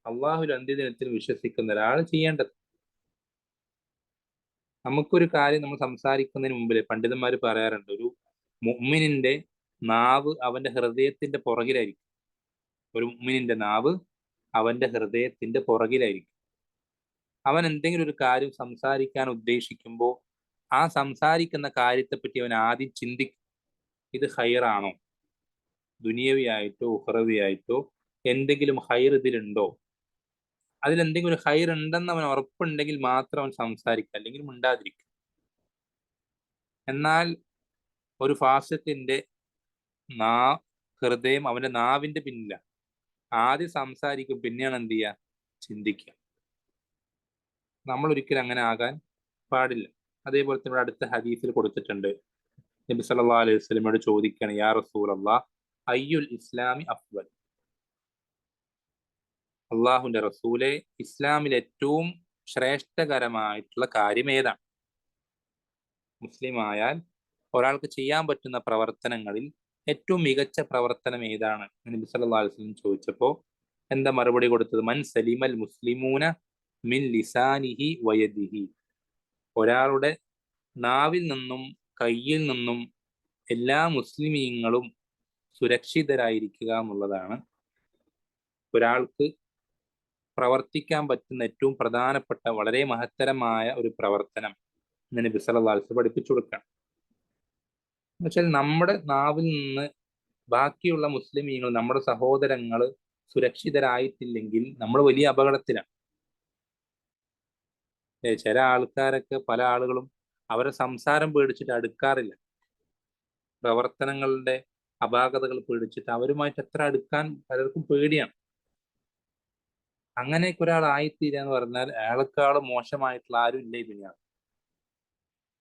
അള്ളാഹുൽ അന്ത്യദിനത്തിൽ വിശ്വസിക്കുന്ന ഒരാൾ ചെയ്യേണ്ടത്. നമുക്കൊരു കാര്യം നമ്മൾ സംസാരിക്കുന്നതിന് മുമ്പിൽ പണ്ഡിതന്മാർ പറയാറുണ്ട്, ഒരു മുഅ്മിനിന്റെ നാവ് അവന്റെ ഹൃദയത്തിന്റെ പുറകിലായിരിക്കും. ഒരു മുഅ്മിനിന്റെ നാവ് അവന്റെ ഹൃദയത്തിന്റെ പുറകിലായിരിക്കും. അവൻ എന്തെങ്കിലും ഒരു കാര്യം സംസാരിക്കാൻ ഉദ്ദേശിക്കുമ്പോൾ ആ സംസാരിക്കുന്ന കാര്യത്തെപ്പറ്റി അവൻ ആദ്യം ചിന്തിക്കും, ഇത് ഹൈറാണോ, ദുനിയവിയായിട്ടോ ഉഖറവിയായിട്ടോ എന്തെങ്കിലും ഹൈർ ഇതിലുണ്ടോ, അതിലെന്തെങ്കിലും ഒരു ഹൈർ ഉണ്ടെന്ന് അവൻ ഉറപ്പുണ്ടെങ്കിൽ മാത്രം അവൻ സംസാരിക്കുക, അല്ലെങ്കിൽ മിണ്ടാതിരിക്കും. എന്നാൽ ഒരു ഫാസിഖിന്റെ ഹൃദയം അവന്റെ നാവിന്റെ പിന്നിലാണ്. ആദ്യം സംസാരിക്കും, പിന്നെയാണ് എന്ത് ചെയ്യുക, ചിന്തിക്കുക. നമ്മൾ ഒരിക്കലും അങ്ങനെ ആകാൻ പാടില്ല. അതേപോലെ തന്നെ ഇവിടെ അടുത്ത ഹദീസിൽ കൊടുത്തിട്ടുണ്ട്, നബി സല്ലല്ലാഹു അലൈഹി വസല്ലമയോട് ചോദിക്കുകയാണ്, യാ റസൂലല്ലാഹ് അയ്യുൽ ഇസ്ലാമി അഫ്ദൽ, അള്ളാഹുവിന്റെ റസൂലെ, ഇസ്ലാമിൽ ഏറ്റവും ശ്രേഷ്ഠകരമായിട്ടുള്ള കാര്യം ഏതാണ്? മുസ്ലിം ആയാൽ ഒരാൾക്ക് ചെയ്യാൻ പറ്റുന്ന പ്രവർത്തനങ്ങളിൽ ഏറ്റവും മികച്ച പ്രവർത്തനം ഏതാണ് നബി സല്ലല്ലാഹു അലൈഹി വസല്ലം ചോദിച്ചപ്പോൾ എന്താ മറുപടി കൊടുത്തത്? മൻ സലിമൽ മുസ്ലിമൂന മിൻ ലിസാനിഹി വയദിഹി, ഒരാളുടെ നാവിൽ നിന്നും കയ്യിൽ നിന്നും എല്ലാ മുസ്ലിമീങ്ങളും സുരക്ഷിതരായിരിക്കുക എന്നുള്ളതാണ് ഒരാൾക്ക് പ്രവർത്തിക്കാൻ പറ്റുന്ന ഏറ്റവും പ്രധാനപ്പെട്ട വളരെ മഹത്തരമായ ഒരു പ്രവർത്തനം എന്ന് നബി സല്ലല്ലാഹു അലൈഹി വസല്ലം പഠിപ്പിച്ചു കൊടുക്കണം. എന്നുവെച്ചാൽ നമ്മുടെ നാവിൽ നിന്ന് ബാക്കിയുള്ള മുസ്ലിമീങ്ങൾ, നമ്മുടെ സഹോദരങ്ങൾ സുരക്ഷിതരായിട്ടില്ലെങ്കിൽ നമ്മൾ വലിയ അപകടത്തിലാണ്. ചില ആൾക്കാരൊക്കെ, പല ആളുകളും അവരെ സംസാരം പേടിച്ചിട്ട് അടുക്കാറില്ല, പ്രവർത്തനങ്ങളുടെ അപാകതകൾ പേടിച്ചിട്ട് അവരുമായിട്ട് എത്ര അടുക്കാൻ പലർക്കും പേടിയാണ്. അങ്ങനെയൊക്കെ ഒരാൾ ആയിത്തീരുക എന്ന് പറഞ്ഞാൽ അയാളെക്കാൾ മോശമായിട്ടുള്ള ആരും ഇല്ല ഈ ദുനിയാവിൽ.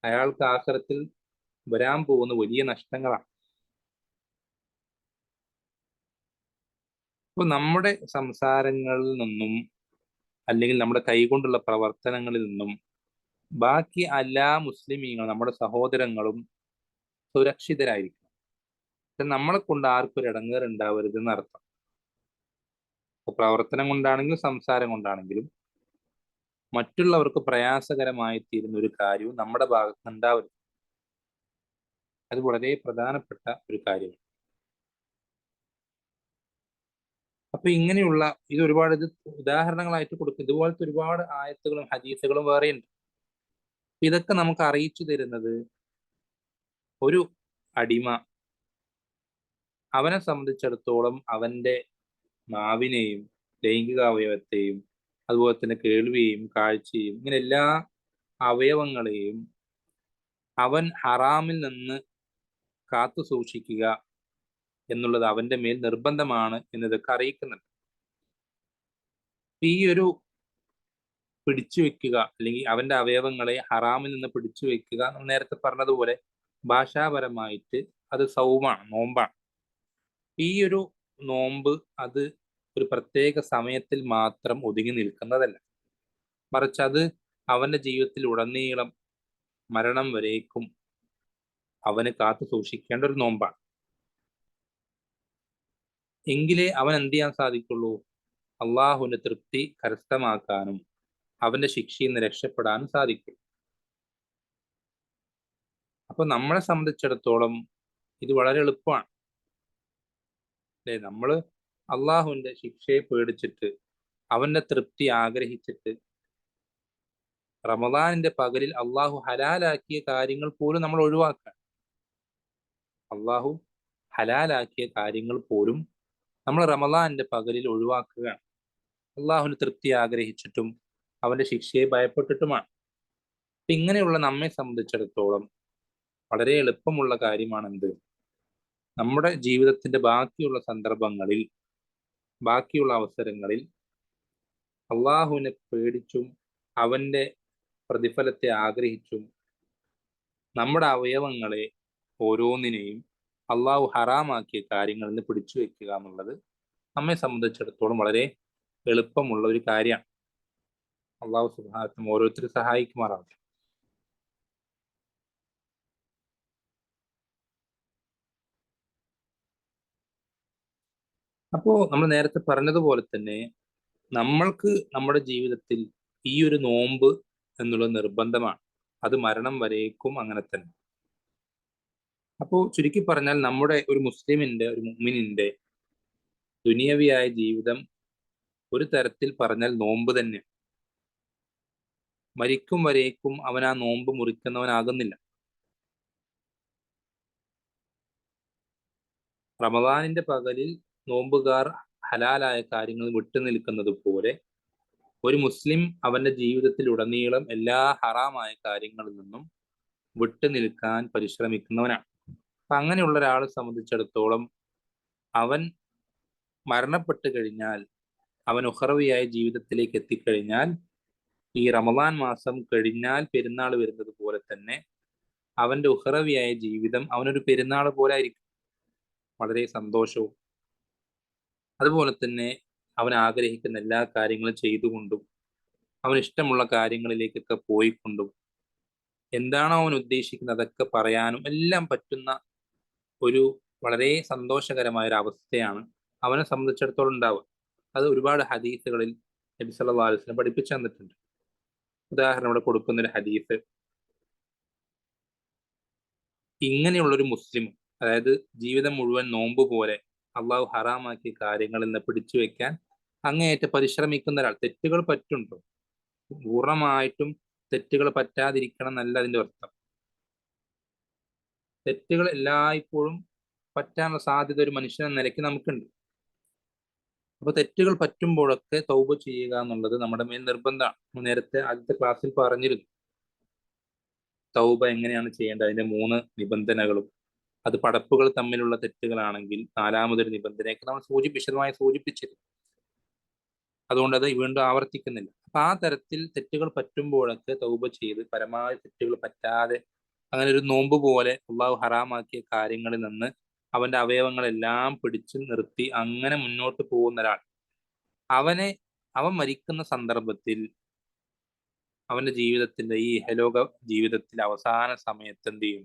അയാൾക്ക് ആഖിറത്തിൽ വരാൻ പോകുന്ന വലിയ നഷ്ടങ്ങളാണ്. അപ്പൊ നമ്മുടെ സംസാരങ്ങളിൽ നിന്നും അല്ലെങ്കിൽ നമ്മുടെ കൈകൊണ്ടുള്ള പ്രവർത്തനങ്ങളിൽ നിന്നും ബാക്കി എല്ലാ മുസ്ലിമീങ്ങളും, നമ്മുടെ സഹോദരങ്ങളും സുരക്ഷിതരായിരിക്കും. പക്ഷെ നമ്മളെ കൊണ്ട് ആർക്കും ഒരു ഇടങ്ങേറ് ഉണ്ടാവരുത് എന്നർത്ഥം. പ്രവർത്തനം കൊണ്ടാണെങ്കിലും സംസാരം കൊണ്ടാണെങ്കിലും മറ്റുള്ളവർക്ക് പ്രയാസകരമായി തീരുന്ന ഒരു കാര്യവും നമ്മുടെ ഭാഗത്ത് ഉണ്ടാവരുത്. അത് വളരെ പ്രധാനപ്പെട്ട ഒരു കാര്യമാണ്. അപ്പൊ ഇങ്ങനെയുള്ള ഇത് ഒരുപാട് ഉദാഹരണങ്ങളായിട്ട് കൊടുക്കും. ഇതുപോലത്തെ ഒരുപാട് ആയത്തുകളും ഹദീസുകളും വേറെയുണ്ട്. ഇതൊക്കെ നമുക്ക് അറിയിച്ചു തരുന്നത് ഒരു അടിമ അവനെ സംബന്ധിച്ചിടത്തോളം അവന്റെ നാവിനെയും ലൈംഗിക അവയവത്തെയും അതുപോലെ തന്നെ കേൾവിയെയും കാഴ്ചയും ഇങ്ങനെ എല്ലാ അവയവങ്ങളെയും അവൻ ഹറാമിൽ നിന്ന് കാത്തു സൂക്ഷിക്കുക എന്നുള്ളത് അവന്റെ മേൽ നിർബന്ധമാണ് എന്നതൊക്കെ അറിയിക്കുന്നുണ്ട്. ഈ ഒരു പിടിച്ചു വെക്കുക അല്ലെങ്കിൽ അവന്റെ അവയവങ്ങളെ ഹറാമിൽ നിന്ന് പിടിച്ചു വെക്കുക, നേരത്തെ പറഞ്ഞതുപോലെ ഭാഷാപരമായിട്ട് അത് സൗമാണ്, നോമ്പാണ്. ഈ ഒരു നോമ്പ് അത് ഒരു പ്രത്യേക സമയത്തിൽ മാത്രം ഒതുങ്ങി നിൽക്കുന്നതല്ല, മറിച്ച് അത് അവന്റെ ജീവിതത്തിൽ ഉടനീളം മരണം വരേക്കും അവന് കാത്തു സൂക്ഷിക്കേണ്ട ഒരു നോമ്പാണ്. എങ്കിലേ അവൻ എന്ത് ചെയ്യാൻ സാധിക്കുള്ളൂ? അള്ളാഹുവിന്റെ തൃപ്തി കരസ്ഥമാക്കാനും അവന്റെ ശിക്ഷയിൽ നിന്ന് രക്ഷപ്പെടാനും സാധിക്കും. അപ്പൊ നമ്മളെ സംബന്ധിച്ചിടത്തോളം ഇത് വളരെ എളുപ്പമാണ് അല്ലെ? നമ്മള് അള്ളാഹുവിന്റെ ശിക്ഷയെ പേടിച്ചിട്ട് അവന്റെ തൃപ്തി ആഗ്രഹിച്ചിട്ട് റമദാനിന്റെ പകലിൽ അള്ളാഹു ഹലാലാക്കിയ കാര്യങ്ങൾ പോലും നമ്മൾ ഒഴിവാക്കുക. അള്ളാഹു ഹലാലാക്കിയ കാര്യങ്ങൾ പോലും നമ്മൾ റമദാനിന്റെ പകലിൽ ഒഴിവാക്കുകയാണ്. അള്ളാഹുവിന്റെ തൃപ്തി ആഗ്രഹിച്ചിട്ടും അവന്റെ ശിക്ഷയെ ഭയപ്പെട്ടിട്ടുമാണ്. ഇങ്ങനെയുള്ള നമ്മെ സംബന്ധിച്ചിടത്തോളം വളരെ എളുപ്പമുള്ള കാര്യമാണെന്ത്? നമ്മുടെ ജീവിതത്തിന്റെ ബാക്കിയുള്ള സന്ദർഭങ്ങളിൽ, ബാക്കിയുള്ള അവസരങ്ങളിൽ അള്ളാഹുവിനെ പേടിച്ചും അവന്റെ പ്രതിഫലത്തെ ആഗ്രഹിച്ചും നമ്മുടെ അവയവങ്ങളെ ഓരോന്നിനെയും അള്ളാഹു ഹറാമാക്കിയ കാര്യങ്ങളിൽ നിന്ന് പിടിച്ചു വെക്കുക എന്നുള്ളത് നമ്മെ സംബന്ധിച്ചിടത്തോളം വളരെ എളുപ്പമുള്ള ഒരു കാര്യമാണ്. അള്ളാഹു സുബ്ഹാനഹു ഓരോരുത്തരും സഹായിക്കുമാറാവട്ടെ. അപ്പോ നമ്മൾ നേരത്തെ പറഞ്ഞതുപോലെ തന്നെ നമ്മൾക്ക് നമ്മുടെ ജീവിതത്തിൽ ഈ ഒരു നോമ്പ് എന്നുള്ളത് നിർബന്ധമാണ്. അത് മരണം വരേക്കും അങ്ങനെ തന്നെ. അപ്പോ ചുരുക്കി പറഞ്ഞാൽ നമ്മുടെ ഒരു മുസ്ലിമിന്റെ, ഒരു മുഅ്മിനിന്റെ ദുനിയവിയായ ജീവിതം ഒരു തരത്തിൽ പറഞ്ഞാൽ നോമ്പ് തന്നെ. മരിക്കും വരേക്കും അവൻ ആ നോമ്പ് മുറിക്കുന്നവനാകുന്നില്ല. റമദാനിന്റെ പകലിൽ നോമ്പുകാർ ഹലാലായ കാര്യങ്ങൾ വിട്ടുനിൽക്കുന്നത് പോലെ ഒരു മുസ്ലിം അവന്റെ ജീവിതത്തിൽ ഉടനീളം എല്ലാ ഹറാമായ കാര്യങ്ങളിൽ നിന്നും വിട്ടുനിൽക്കാൻ പരിശ്രമിക്കുന്നവനാണ്. അപ്പൊ അങ്ങനെയുള്ള ഒരാളെ സംബന്ധിച്ചിടത്തോളം അവൻ മരണപ്പെട്ട് കഴിഞ്ഞാൽ അവൻ ഉഖറവിയായ ജീവിതത്തിലേക്ക് എത്തിക്കഴിഞ്ഞാൽ ഈ റമദാൻ മാസം കഴിഞ്ഞാൽ പെരുന്നാൾ വരുന്നത് പോലെ തന്നെ അവന്റെ ഉഖറവിയായ ജീവിതം അവനൊരു പെരുന്നാൾ പോലെ ആയിരിക്കും. വളരെ സന്തോഷവും അതുപോലെ തന്നെ അവൻ ആഗ്രഹിക്കുന്ന എല്ലാ കാര്യങ്ങളും ചെയ്തുകൊണ്ടും അവൻ ഇഷ്ടമുള്ള കാര്യങ്ങളിലേക്കൊക്കെ പോയിക്കൊണ്ടും എന്താണോ അവൻ ഉദ്ദേശിക്കുന്നത് അതൊക്കെ പറയാനും എല്ലാം പറ്റുന്ന ഒരു വളരെ സന്തോഷകരമായ ഒരു അവസ്ഥയാണ് അവനെ സംബന്ധിച്ചിടത്തോളം ഉണ്ടാവുക. അത് ഒരുപാട് ഹദീസുകളിൽ നബി സല്ലല്ലാഹു അലൈഹി വസല്ലം പഠിപ്പിച്ചു തന്നിട്ടുണ്ട്. ഉദാഹരണം ഇവിടെ കൊടുക്കുന്ന ഒരു ഹദീസ്, ഇങ്ങനെയുള്ളൊരു മുസ്ലിം, അതായത് ജീവിതം മുഴുവൻ നോമ്പ് പോലെ അള്ളാഹു ഹറാമാക്കിയ കാര്യങ്ങളിൽ നിന്ന് പിടിച്ചു വെക്കാൻ അങ്ങേയറ്റം പരിശ്രമിക്കുന്ന ഒരാൾ, തെറ്റുകൾ പറ്റുണ്ടോ, പൂർണ്ണമായിട്ടും തെറ്റുകൾ പറ്റാതിരിക്കണം എന്നല്ല അതിന്റെ അർത്ഥം. തെറ്റുകൾ എല്ലായ്പ്പോഴും പറ്റാനുള്ള സാധ്യത ഒരു മനുഷ്യൻ എന്ന നിലയ്ക്ക് നമുക്കുണ്ട്. അപ്പൊ തെറ്റുകൾ പറ്റുമ്പോഴൊക്കെ തൗബ ചെയ്യുക എന്നുള്ളത് നമ്മുടെ മേൽ നിർബന്ധമാണ്. നേരത്തെ ആദ്യത്തെ ക്ലാസ്സിൽ പറഞ്ഞിരുന്നു തൗബ എങ്ങനെയാണ് ചെയ്യേണ്ടത്, അതിന്റെ 3 നിബന്ധനകളും. അത് പടപ്പുകൾ തമ്മിലുള്ള തെറ്റുകളാണെങ്കിൽ 4മതൊരു നിബന്ധനയൊക്കെ നമ്മൾ വിശദമായി സൂചിപ്പിച്ചിരുന്നു. അതുകൊണ്ട് അത് വീണ്ടും ആവർത്തിക്കുന്നില്ല. അപ്പൊ ആ തരത്തിൽ തെറ്റുകൾ പറ്റുമ്പോഴൊക്കെ തൗബ ചെയ്ത് പരമാവധി തെറ്റുകൾ പറ്റാതെ അങ്ങനെ ഒരു നോമ്പ് പോലെ അള്ളാഹു ഹറാമാക്കിയ കാര്യങ്ങളിൽ നിന്ന് അവന്റെ അവയവങ്ങളെല്ലാം പിടിച്ചു നിർത്തി അങ്ങനെ മുന്നോട്ട് പോകുന്ന ഒരാൾ, അവൻ മരിക്കുന്ന സന്ദർഭത്തിൽ അവന്റെ ജീവിതത്തിന്റെ ഈ ഇഹലോക ജീവിതത്തിൽ അവസാന സമയത്ത് എന്ത് ചെയ്യും,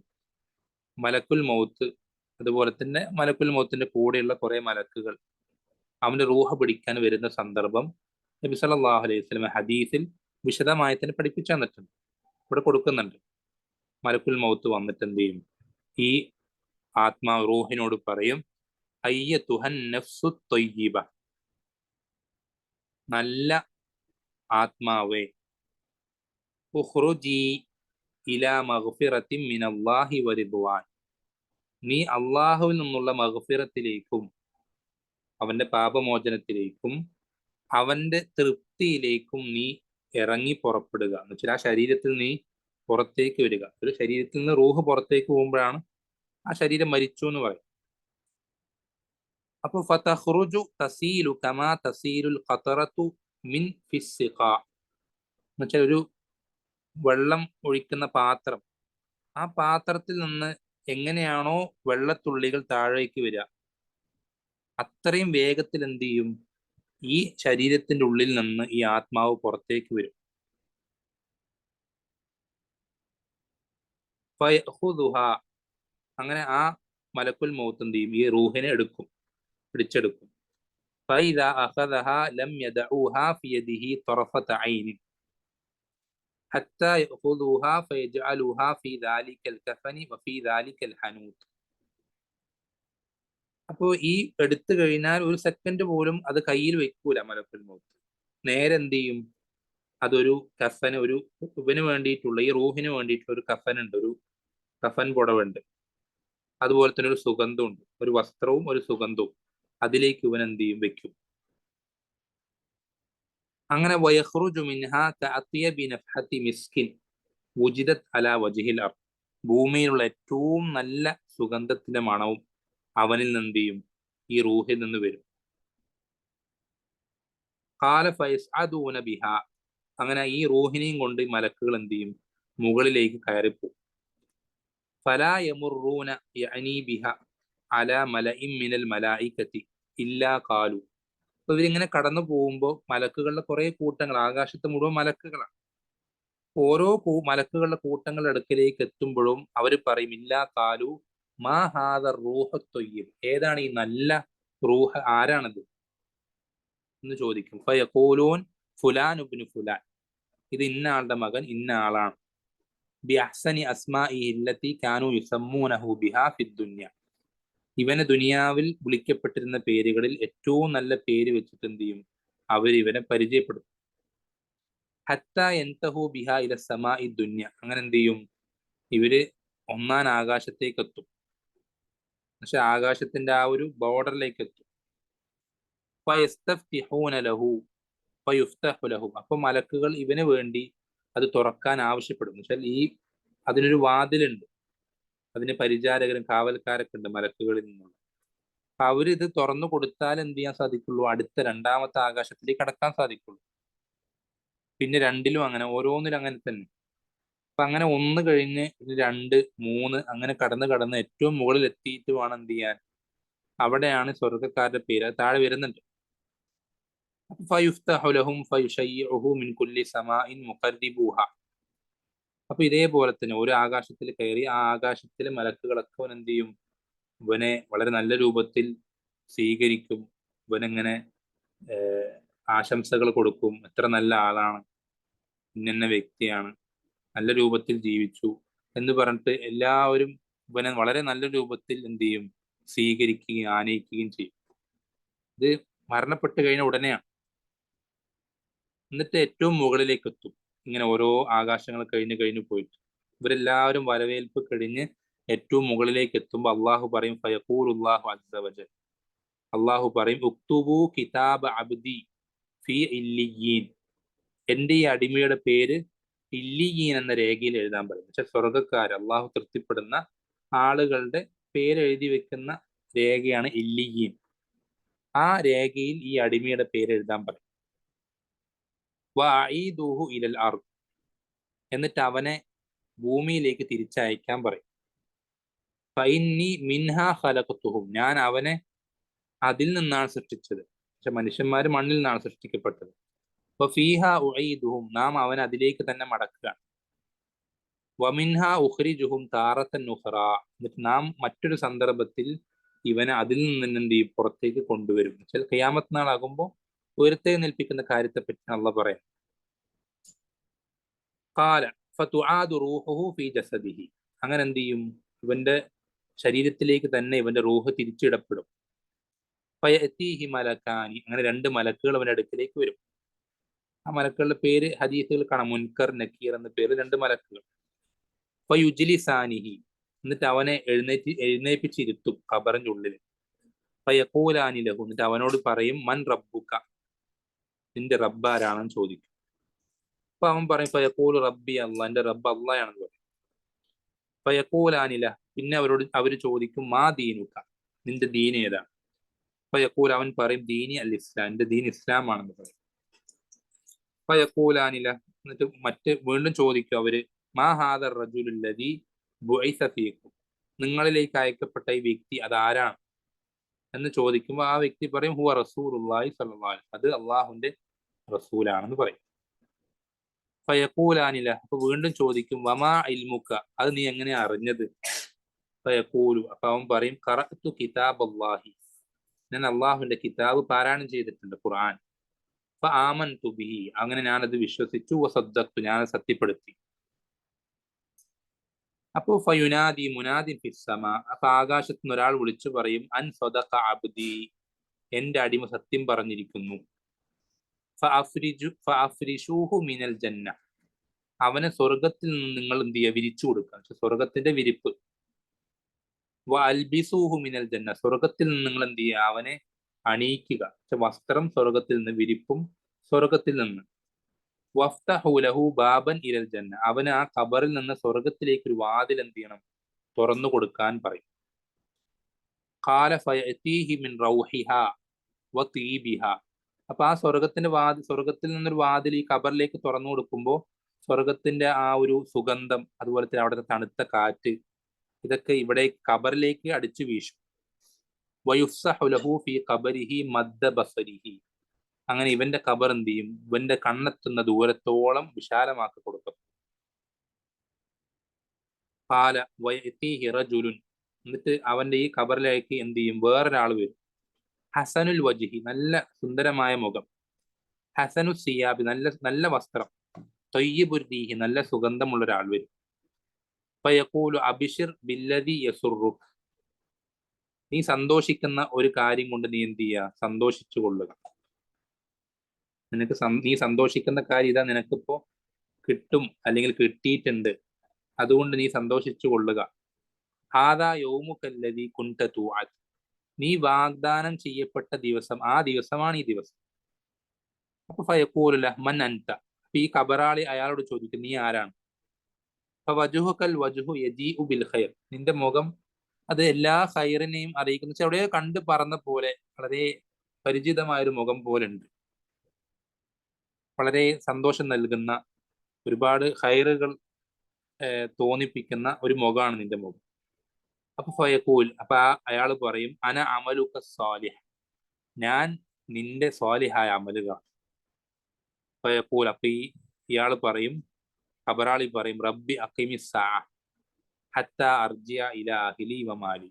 മലക്കുൽ മൗത്ത്, അതുപോലെ തന്നെ മലക്കുൽ മൗത്തിന്റെ കൂടെയുള്ള കുറെ മലക്കുകൾ അവന്റെ റൂഹ പിടിക്കാൻ വരുന്ന സന്ദർഭം നബി സല്ലല്ലാഹു അലൈഹി വസല്ലം ഹദീസിൽ വിശദമായി തന്നെ പഠിപ്പിച്ചു തന്നിട്ടുണ്ട്. ഇവിടെ കൊടുക്കുന്നുണ്ട്. മലക്കുൽ മൗത്ത് വന്നിട്ട് എന്ത് ചെയ്യും, ഈ ആത്മാവ് റൂഹിനോട് പറയും, അയ്യത്തുഹൻ നഫ്സു ത്വയ്യിബ, നല്ല ആത്മാവേ, ഉഖ്റുജി ഇലാ മഗ്ഫിറത്തിൻ മിനല്ലാഹി വറിദ്വാൻ, നീ അള്ളാഹുവിൽ നിന്നുള്ള മഗ്ഫിറത്തിലേക്കും അവന്റെ പാപമോചനത്തിലേക്കും അവന്റെ തൃപ്തിയിലേക്കും നീ ഇറങ്ങി പുറപ്പെടുക. എന്ന് വെച്ചാൽ ആ ശരീരത്തിൽ നീ പുറത്തേക്ക് വരിക. ഒരു ശരീരത്തിൽ നിന്ന് റൂഹ് പുറത്തേക്ക് പോകുമ്പോഴാണ് ആ ശരീരം മരിച്ചു എന്ന് പറയും. അപ്പൊ ഫതഖ്റുജു തസീലു കമാ തസീലുൽ ഖതറതു മിൻ ഫിസ്സിഖാ, എന്ന് വെച്ചാൽ ഒരു വെള്ളം ഒഴിക്കുന്ന പാത്രം, ആ പാത്രത്തിൽ നിന്ന് എങ്ങനെയാണോ വെള്ളത്തുള്ളികൾ താഴേക്ക് വരിക അത്രയും വേഗത്തിൽ എന്ത് ചെയ്യും, ഈ ശരീരത്തിന്റെ ഉള്ളിൽ നിന്ന് ഈ ആത്മാവ് പുറത്തേക്ക് വരും. ഫയഖുദുഹാ, അങ്ങനെ ആ മലക്കുൽ മൗത്ത് എന്ത് ചെയ്യും, ഈ റൂഹിനെ പിടിച്ചെടുക്കും. ഫഇദാ അഖദഹാ ലം യദഊഹാ ഫി യദിഹി തറഫത ഐനിൻ ഹത്താ യഖുദൂഹാ ഫയജ്അലൂഹാ ഫി ദാലിക്കൽ കഫനി വഫി ദാലിക്കൽ ഹനൂത്ത്. അപ്പോ ഈ എടുത്തു കഴിഞ്ഞാൽ ഒരു സെക്കൻഡ് പോലും അത് കയ്യിൽ വെക്കൂല മലക്കുൽ മൗത്ത്. നേരെ എന്ത് ചെയ്യും, അതൊരു കഫന്, ഒരു ഇവന് വേണ്ടിയിട്ടുള്ള, ഈ റൂഹിന് വേണ്ടിയിട്ടുള്ള ഒരു കഫൻ ഉണ്ട്, ഒരു കഫൻ പുടവുണ്ട്, അതുപോലെ തന്നെ ഒരു സുഗന്ധമുണ്ട്, ഒരു വസ്ത്രവും ഒരു സുഗന്ധവും, അതിലേക്ക് ഇവൻ എന്ത് ചെയ്യും, വെക്കും. അങ്ങനെ വയഖ്റുജു മിൻഹാ കഅത്യബി നഫ്ഹതി മിസ്കിൻ വുജിദത് അലാ വജ്ഹിൽ അർദ്, ഭൂമിയിലുള്ള ഏറ്റവും നല്ല സുഗന്ധത്തിന്റെ മണവും അവനിൽ നിന്ന് എന്ത് ചെയ്യും, ഈ റൂഹിൽ നിന്ന് വരും. ഖാല ഫയസ്അദൂന ബിഹാ, അങ്ങനെ ഈ റൂഹിനെയും കൊണ്ട് മലക്കുകൾ എന്ത് ചെയ്യും, മുകളിലേക്ക് കയറിപ്പോകും. ഫലാ യമുറൂന യഅനി ബിഹ അലാ മലഇൻ മിനൽ മലായികതി ഇല്ലാ ഖാലു. അപ്പൊ ഇവരിങ്ങനെ കടന്നു പോകുമ്പോൾ മലക്കുകളുടെ കുറെ കൂട്ടങ്ങൾ, ആകാശത്ത് മുഴുവൻ മലക്കുകളാണ്, ഓരോ മലക്കുകളുടെ കൂട്ടങ്ങളുടെ അടുക്കലേക്ക് എത്തുമ്പോഴും അവർ പറയും, ഇല്ലാ ഖാലു മാ ഹാദ റൂഹു ത്വയ്യിബ്, ഏതാണ് ഈ നല്ല റൂഹ്, ആരാണത് എന്ന് ചോദിക്കും. ഫയഖൂലൂൻ ഫുലാൻ ഇബ്നു ഫുലാൻ, ഇത് ഇന്ന ആളുടെ മകൻ ഇന്ന ആളാണ്. ബി അഹ്സനി അസ്മാഇഹി അല്ലതി കാനൂ യുസമ്മൂനഹു ബിഹാ ഫിദ് ദുനിയ, ഇവനെ ദുനിയാവിൽ വിളിക്കപ്പെട്ടിരുന്ന പേരുകളിൽ ഏറ്റവും നല്ല പേര് വെച്ചിട്ട് എന്ത് ചെയ്യും, അവർ ഇവനെ പരിചയപ്പെടും. ഹത്താ യൻതഹു ബിഹാ ഇല സമാഇ ദുനിയ, അങ്ങനെ എന്ത് ചെയ്യും, ഇവര് 1-ാം ആകാശത്തേക്ക് എത്തും. പക്ഷെ ആകാശത്തിന്റെ ആ ഒരു ബോർഡറിലേക്ക് എത്തും. ഫയസ്തഫ്തിഹൂന ലഹു ഫയുഫ്തഹു ലഹു, അപ്പൊ മലക്കുകൾ ഇവന് വേണ്ടി അത് തുറക്കാൻ ആവശ്യപ്പെടും. എന്നുവെച്ചാൽ ഈ അതിനൊരു വാതിലുണ്ട്, അതിന് പരിചാരകരും കാവൽക്കാരൊക്കെ ഉണ്ട് മലക്കുകളിൽ നിന്നുള്ള. അവരിത് തുറന്നു കൊടുത്താൽ എന്ത് ചെയ്യാൻ സാധിക്കുള്ളൂ? അടുത്ത രണ്ടാമത്തെ ആകാശത്തിലേക്ക് കടക്കാൻ സാധിക്കുള്ളൂ. പിന്നെ രണ്ടിലും അങ്ങനെ, ഓരോന്നിലും അങ്ങനെ തന്നെ. അപ്പൊ അങ്ങനെ ഒന്ന് കഴിഞ്ഞ് രണ്ട്, മൂന്ന്, അങ്ങനെ കടന്ന് കടന്ന് ഏറ്റവും മുകളിൽ എത്തിയിട്ട് വേണം എന്ത് ചെയ്യാൻ? അവിടെയാണ് സ്വർഗക്കാരുടെ പേര്. അത് താഴെ വരുന്നുണ്ട്. ഫയുഫ്തഹു ലഹും ഫയുശയ്യിഉഹു മിൻ കുല്ലി സമാഇൻ മുഖർരിബൂഹ. അപ്പൊ ഇതേപോലെ തന്നെ ഒരു ആകാശത്തിൽ കയറി ആ ആകാശത്തിലെ മലക്കുകളൊക്കെ അവൻ എന്ത് ചെയ്യും? ഇവനെ വളരെ നല്ല രൂപത്തിൽ സ്വീകരിക്കും. ഇവനെങ്ങനെ ആശംസകൾ കൊടുക്കും. എത്ര നല്ല ആളാണ്, ഇന്ന വ്യക്തിയാണ്, നല്ല രൂപത്തിൽ ജീവിച്ചു എന്ന് പറഞ്ഞിട്ട് എല്ലാവരും ഇവനെ വളരെ നല്ല രൂപത്തിൽ എന്ത് ചെയ്യും? സ്വീകരിക്കുകയും ആനയിക്കുകയും ചെയ്യും. ഇത് മരണപ്പെട്ട് കഴിഞ്ഞ ഉടനെയാണ്. എന്നിട്ട് ഏറ്റവും മുകളിലേക്ക് എത്തും. ഇങ്ങനെ ഓരോ ആകാശങ്ങൾ കഴിഞ്ഞ് കഴിഞ്ഞ് പോയിട്ട് ഇവരെല്ലാവരും വരവേൽപ്പ് കഴിഞ്ഞ് ഏറ്റവും മുകളിലേക്ക് എത്തുമ്പോൾ അള്ളാഹു പറയും, ഫയഖൂലുല്ലാഹു അസ്സ വജൽ, അള്ളാഹു പറയും, ഉക്തുബു കിതാബ അബ്ദി ഫി ഇല്ലിയീൻ. എന്റെ ഈ അടിമയുടെ പേര് ഇല്ലിയീൻ എന്ന രേഖയിൽ എഴുതാൻ പറയും. പക്ഷെ സ്വർഗക്കാർ, അള്ളാഹു തൃപ്തിപ്പെടുന്ന ആളുകളുടെ പേര് എഴുതി വെക്കുന്ന രേഖയാണ് ഇല്ലിയീൻ. ആ രേഖയിൽ ഈ അടിമയുടെ പേര് എഴുതാൻ പറയും. വഅഈദുഹു ഇലൽ അർദ്. എന്നിട്ട് അവനെ ഭൂമിയിലേക്ക് തിരിച്ചയക്കാൻ പറയും. ഫഇന്നി മിൻഹാ ഖലഖതുഹും. ഞാൻ അവനെ അതിൽ നിന്നാണ് സൃഷ്ടിച്ചത്. പക്ഷെ മനുഷ്യന്മാർ മണ്ണിൽ നിന്നാണ് സൃഷ്ടിക്കപ്പെട്ടത്. ഫീഹാ ഉഈദുഹും. നാം അവൻ അതിലേക്ക് തന്നെ മടക്കുകയാണ്. വമിൻഹാ ഉഖ്രിജുഹും താറത്തൻ ഉഖ്റ. എന്നിട്ട് നാം മറ്റൊരു സന്ദർഭത്തിൽ ഇവനെ അതിൽ നിന്ന് എന്ത് ചെയ്യും? പുറത്തേക്ക് കൊണ്ടുവരും. വെച്ചാൽ ഖിയാമത്ത് നാളാകുമ്പോൾ ഉയർത്തെഴുന്നേൽപ്പിക്കുന്ന കാര്യത്തെ പറ്റി അള്ളാഹ് പറയാം. ഖാല ഫതുആദു റൂഹുഹു ഫീ ജസദിഹി. അങ്ങനെ എന്ത് ചെയ്യും? ഇവന്റെ ശരീരത്തിലേക്ക് തന്നെ ഇവന്റെ റൂഹ് തിരിച്ചിടപ്പെടും. ഫയഅതീഹി മലക്കാനി. അങ്ങനെ രണ്ട് മലക്കുകൾ അവന്റെ അടുക്കിലേക്ക് വരും. ആ മലക്കുകളുടെ പേര് ഹദീസുകൾ കാണാം, മുൻകർ നക്കീർ എന്ന പേര്, രണ്ട് മലക്കുകൾ. ഫയുജ്ലിസാനിഹി. എന്നിട്ട് അവനെ എഴുന്നേൽപ്പിച്ചിരുത്തും ഖബറിന്റെ ഉള്ളിൽ. ഫയഖൂലാനി ലഹു. എന്നിട്ട് അവനോട് പറയും, മൻ റബ്ബുക, നിന്റെ റബ്ബ് ആരാണെന്ന് ചോദിക്കും. അപ്പൊ അവൻ പറയും, ഫയഖൂലു റബ്ബി അല്ലാഹ്, എന്റെ റബ്ബ് അല്ലാഹയാണെന്ന് പറയും. ഫയഖൂലാനില. പിന്നെ അവര് ചോദിക്കും, മാ ദീനുക, നിന്റെ ദീൻ ഏതാണ്? ഫയഖൂൽ. അവൻ പറയും, ദീനി അൽ ഇസ്ലാം, എന്റെ ദീൻ ഇസ്ലാം ആണെന്ന് പറയും. ഫയഖൂലാനില. എന്നിട്ട് വീണ്ടും ചോദിക്കും അവര്, മാ ഹാദർ റജുലുൽ ലദീ ബുഇസ ഫീക്കും, നിങ്ങളിലേക്ക് അയക്കപ്പെട്ട ഈ വ്യക്തി അതാരാണ് എന്ന് ചോദിക്കുമ്പോൾ ആ വ്യക്തി പറയും, ഹുവ റസൂലുള്ളാഹി സ്വല്ലല്ലാഹു അലൈഹി വസല്ലം, അത് അള്ളാഹുവിന്റെ റസൂലാണെന്ന് പറയും. ഫയഖൂലാനില. അപ്പൊ വീണ്ടും ചോദിക്കും, വമാ ഇൽമുക, അത് നീ എങ്ങനെ അറിഞ്ഞത്? ഫയഖൂലു. അപ്പൊ അവൻ പറയും, ഖറഅതു കിതാബല്ലാഹി, ഞാൻ അള്ളാഹുവിന്റെ കിതാബ് പാരായണം ചെയ്തിട്ടുണ്ട്, ഖുർആൻ. ഫആമൻതു ബിഹി, അങ്ങനെ ഞാനത് വിശ്വസിച്ചു. വസദ്ദഖ്തു, ഞാനത് സത്യപ്പെടുത്തി. അപ്പോ ഫയുനാദി മുനാദിൻ ഫിസ്സമാ. അപ്പൊ ആകാശത്ത് നിന്ന് ഒരാൾ വിളിച്ചു പറയും, അൻ സദഖ അബ്ദി, എന്റെ അടിമ സത്യം പറഞ്ഞിരിക്കുന്നു. ഫഅഫ്രിഷൂഹു മിനൽ ജന്ന, അവനെ സ്വർഗത്തിൽ നിന്ന് നിങ്ങൾ എന്ത് ചെയ്യുക? വിരിച്ചു കൊടുക്കുക. പക്ഷെ സ്വർഗത്തിന്റെ വിരിപ്പ്. വഅൽബിസൂഹു മിനൽ ജന്ന, സ്വർഗത്തിൽ നിന്ന് നിങ്ങൾ എന്ത് ചെയ്യുക? അവനെ അണിയിക്കുക. പക്ഷെ വസ്ത്രം സ്വർഗത്തിൽ നിന്ന്, വിരിപ്പും സ്വർഗത്തിൽ നിന്ന്. വഫ്തഹു ലഹു ബാബൻ ഇലൽ ജന്ന, അവന് ആ ഖബറിൽ നിന്ന് സ്വർഗത്തിലേക്ക് ഒരു വാതിൽ എന്ത് ചെയ്യണം? തുറന്നു കൊടുക്കാൻ പറയും. ഖാല ഫയഅതീഹി മിൻ റൗഹിഹാ വതീബിഹാ. അപ്പൊ ആ സ്വർഗത്തിൽ നിന്നൊരു വാതിൽ ഈ ഖബറിലേക്ക് തുറന്നു കൊടുക്കുമ്പോൾ സ്വർഗത്തിന്റെ ആ ഒരു സുഗന്ധം, അതുപോലെ തന്നെ അവിടുത്തെ തണുത്ത കാറ്റ്, ഇതൊക്കെ ഇവിടെ ഖബറിലേക്ക് അടിച്ചു വീശും. വയുഫ്സഹു ലഹു ഫീ ഖബരിഹി മദ്ദ ബസരിഹി. അങ്ങനെ ഇവന്റെ ഖബർ എന്ത് ചെയ്യും? ഇവന്റെ കണ്ണെത്തുന്ന ദൂരത്തോളം വിശാലമാക്കി കൊടുക്കും. ഖാല വയഅതീഹി റജുലുൻ. എന്നിട്ട് അവന്റെ ഈ ഖബറിലേക്ക് എന്ത് ചെയ്യും? വേറൊരാൾ വരും. ഹസനുൽ വജ്ഹി, നല്ല സുന്ദരമായ മുഖം. ഹസനു സിയാബി, നല്ല നല്ല വസ്ത്രം. ത്വയ്യിബുർ റീഹി, നല്ല സുഗന്ധമുള്ള ഒരാൾ വരും. ഫയഖൂലു അബ്ശിർ ബില്ലദി യസുറുക്, നീ സന്തോഷിക്കുന്ന ഒരു കാര്യം കൊണ്ട് നീ എന്ത് ചെയ്യുക? സന്തോഷിച്ചു കൊള്ളുക. നീ സന്തോഷിക്കുന്ന കാര്യം ഇതാ, നിനക്കിപ്പോ കിട്ടും അല്ലെങ്കിൽ കിട്ടിയിട്ടുണ്ട്, അതുകൊണ്ട് നീ സന്തോഷിച്ചു കൊള്ളുക. ഹാദാ യൗമുകല്ലദീ കുൻത തുഅദ്, നീ വാഗ്ദാനം ചെയ്യപ്പെട്ട ദിവസം, ആ ദിവസമാണ് ഈ ദിവസം. അപ്പൊ ഫയഖൂലു ലഹു മൻ അൻത. അപ്പൊ ഈ ഖബറാളി അയാളോട് ചോദിക്കും, നീ ആരാണ്? ഫവജ്ഹുകൽ വജ്ഹു യജീഉ ബിൽ ഖൈർ, നിന്റെ മുഖം അത് എല്ലാ ഹൈറിനെയും അറിയിക്കുന്ന വെച്ചാൽ എവിടെയോ കണ്ട് പറന്ന പോലെ വളരെ പരിചിതമായ ഒരു മുഖം പോലെ ഉണ്ട്. വളരെ സന്തോഷം നൽകുന്ന ഒരുപാട് ഹൈറുകൾ തോന്നിപ്പിക്കുന്ന ഒരു മുഖമാണ് നിന്റെ മുഖം. അപ്പൊ ഫയക്കൂൽ അപ്പൊ അയാൾ പറയും അന അമലുക സ്വാലിഹ്, ഞാൻ നിന്റെ സ്വാലിഹായ അമലുകൾ. ഫയക്കൂൽ അപ്പൊ ഇയാൾ പറയും, ഖബറാളി പറയും റബ്ബി അഖിമി സ്സാ ഹത്താ അർജിഅ ഇലാ അഹ്ലി വമാലി.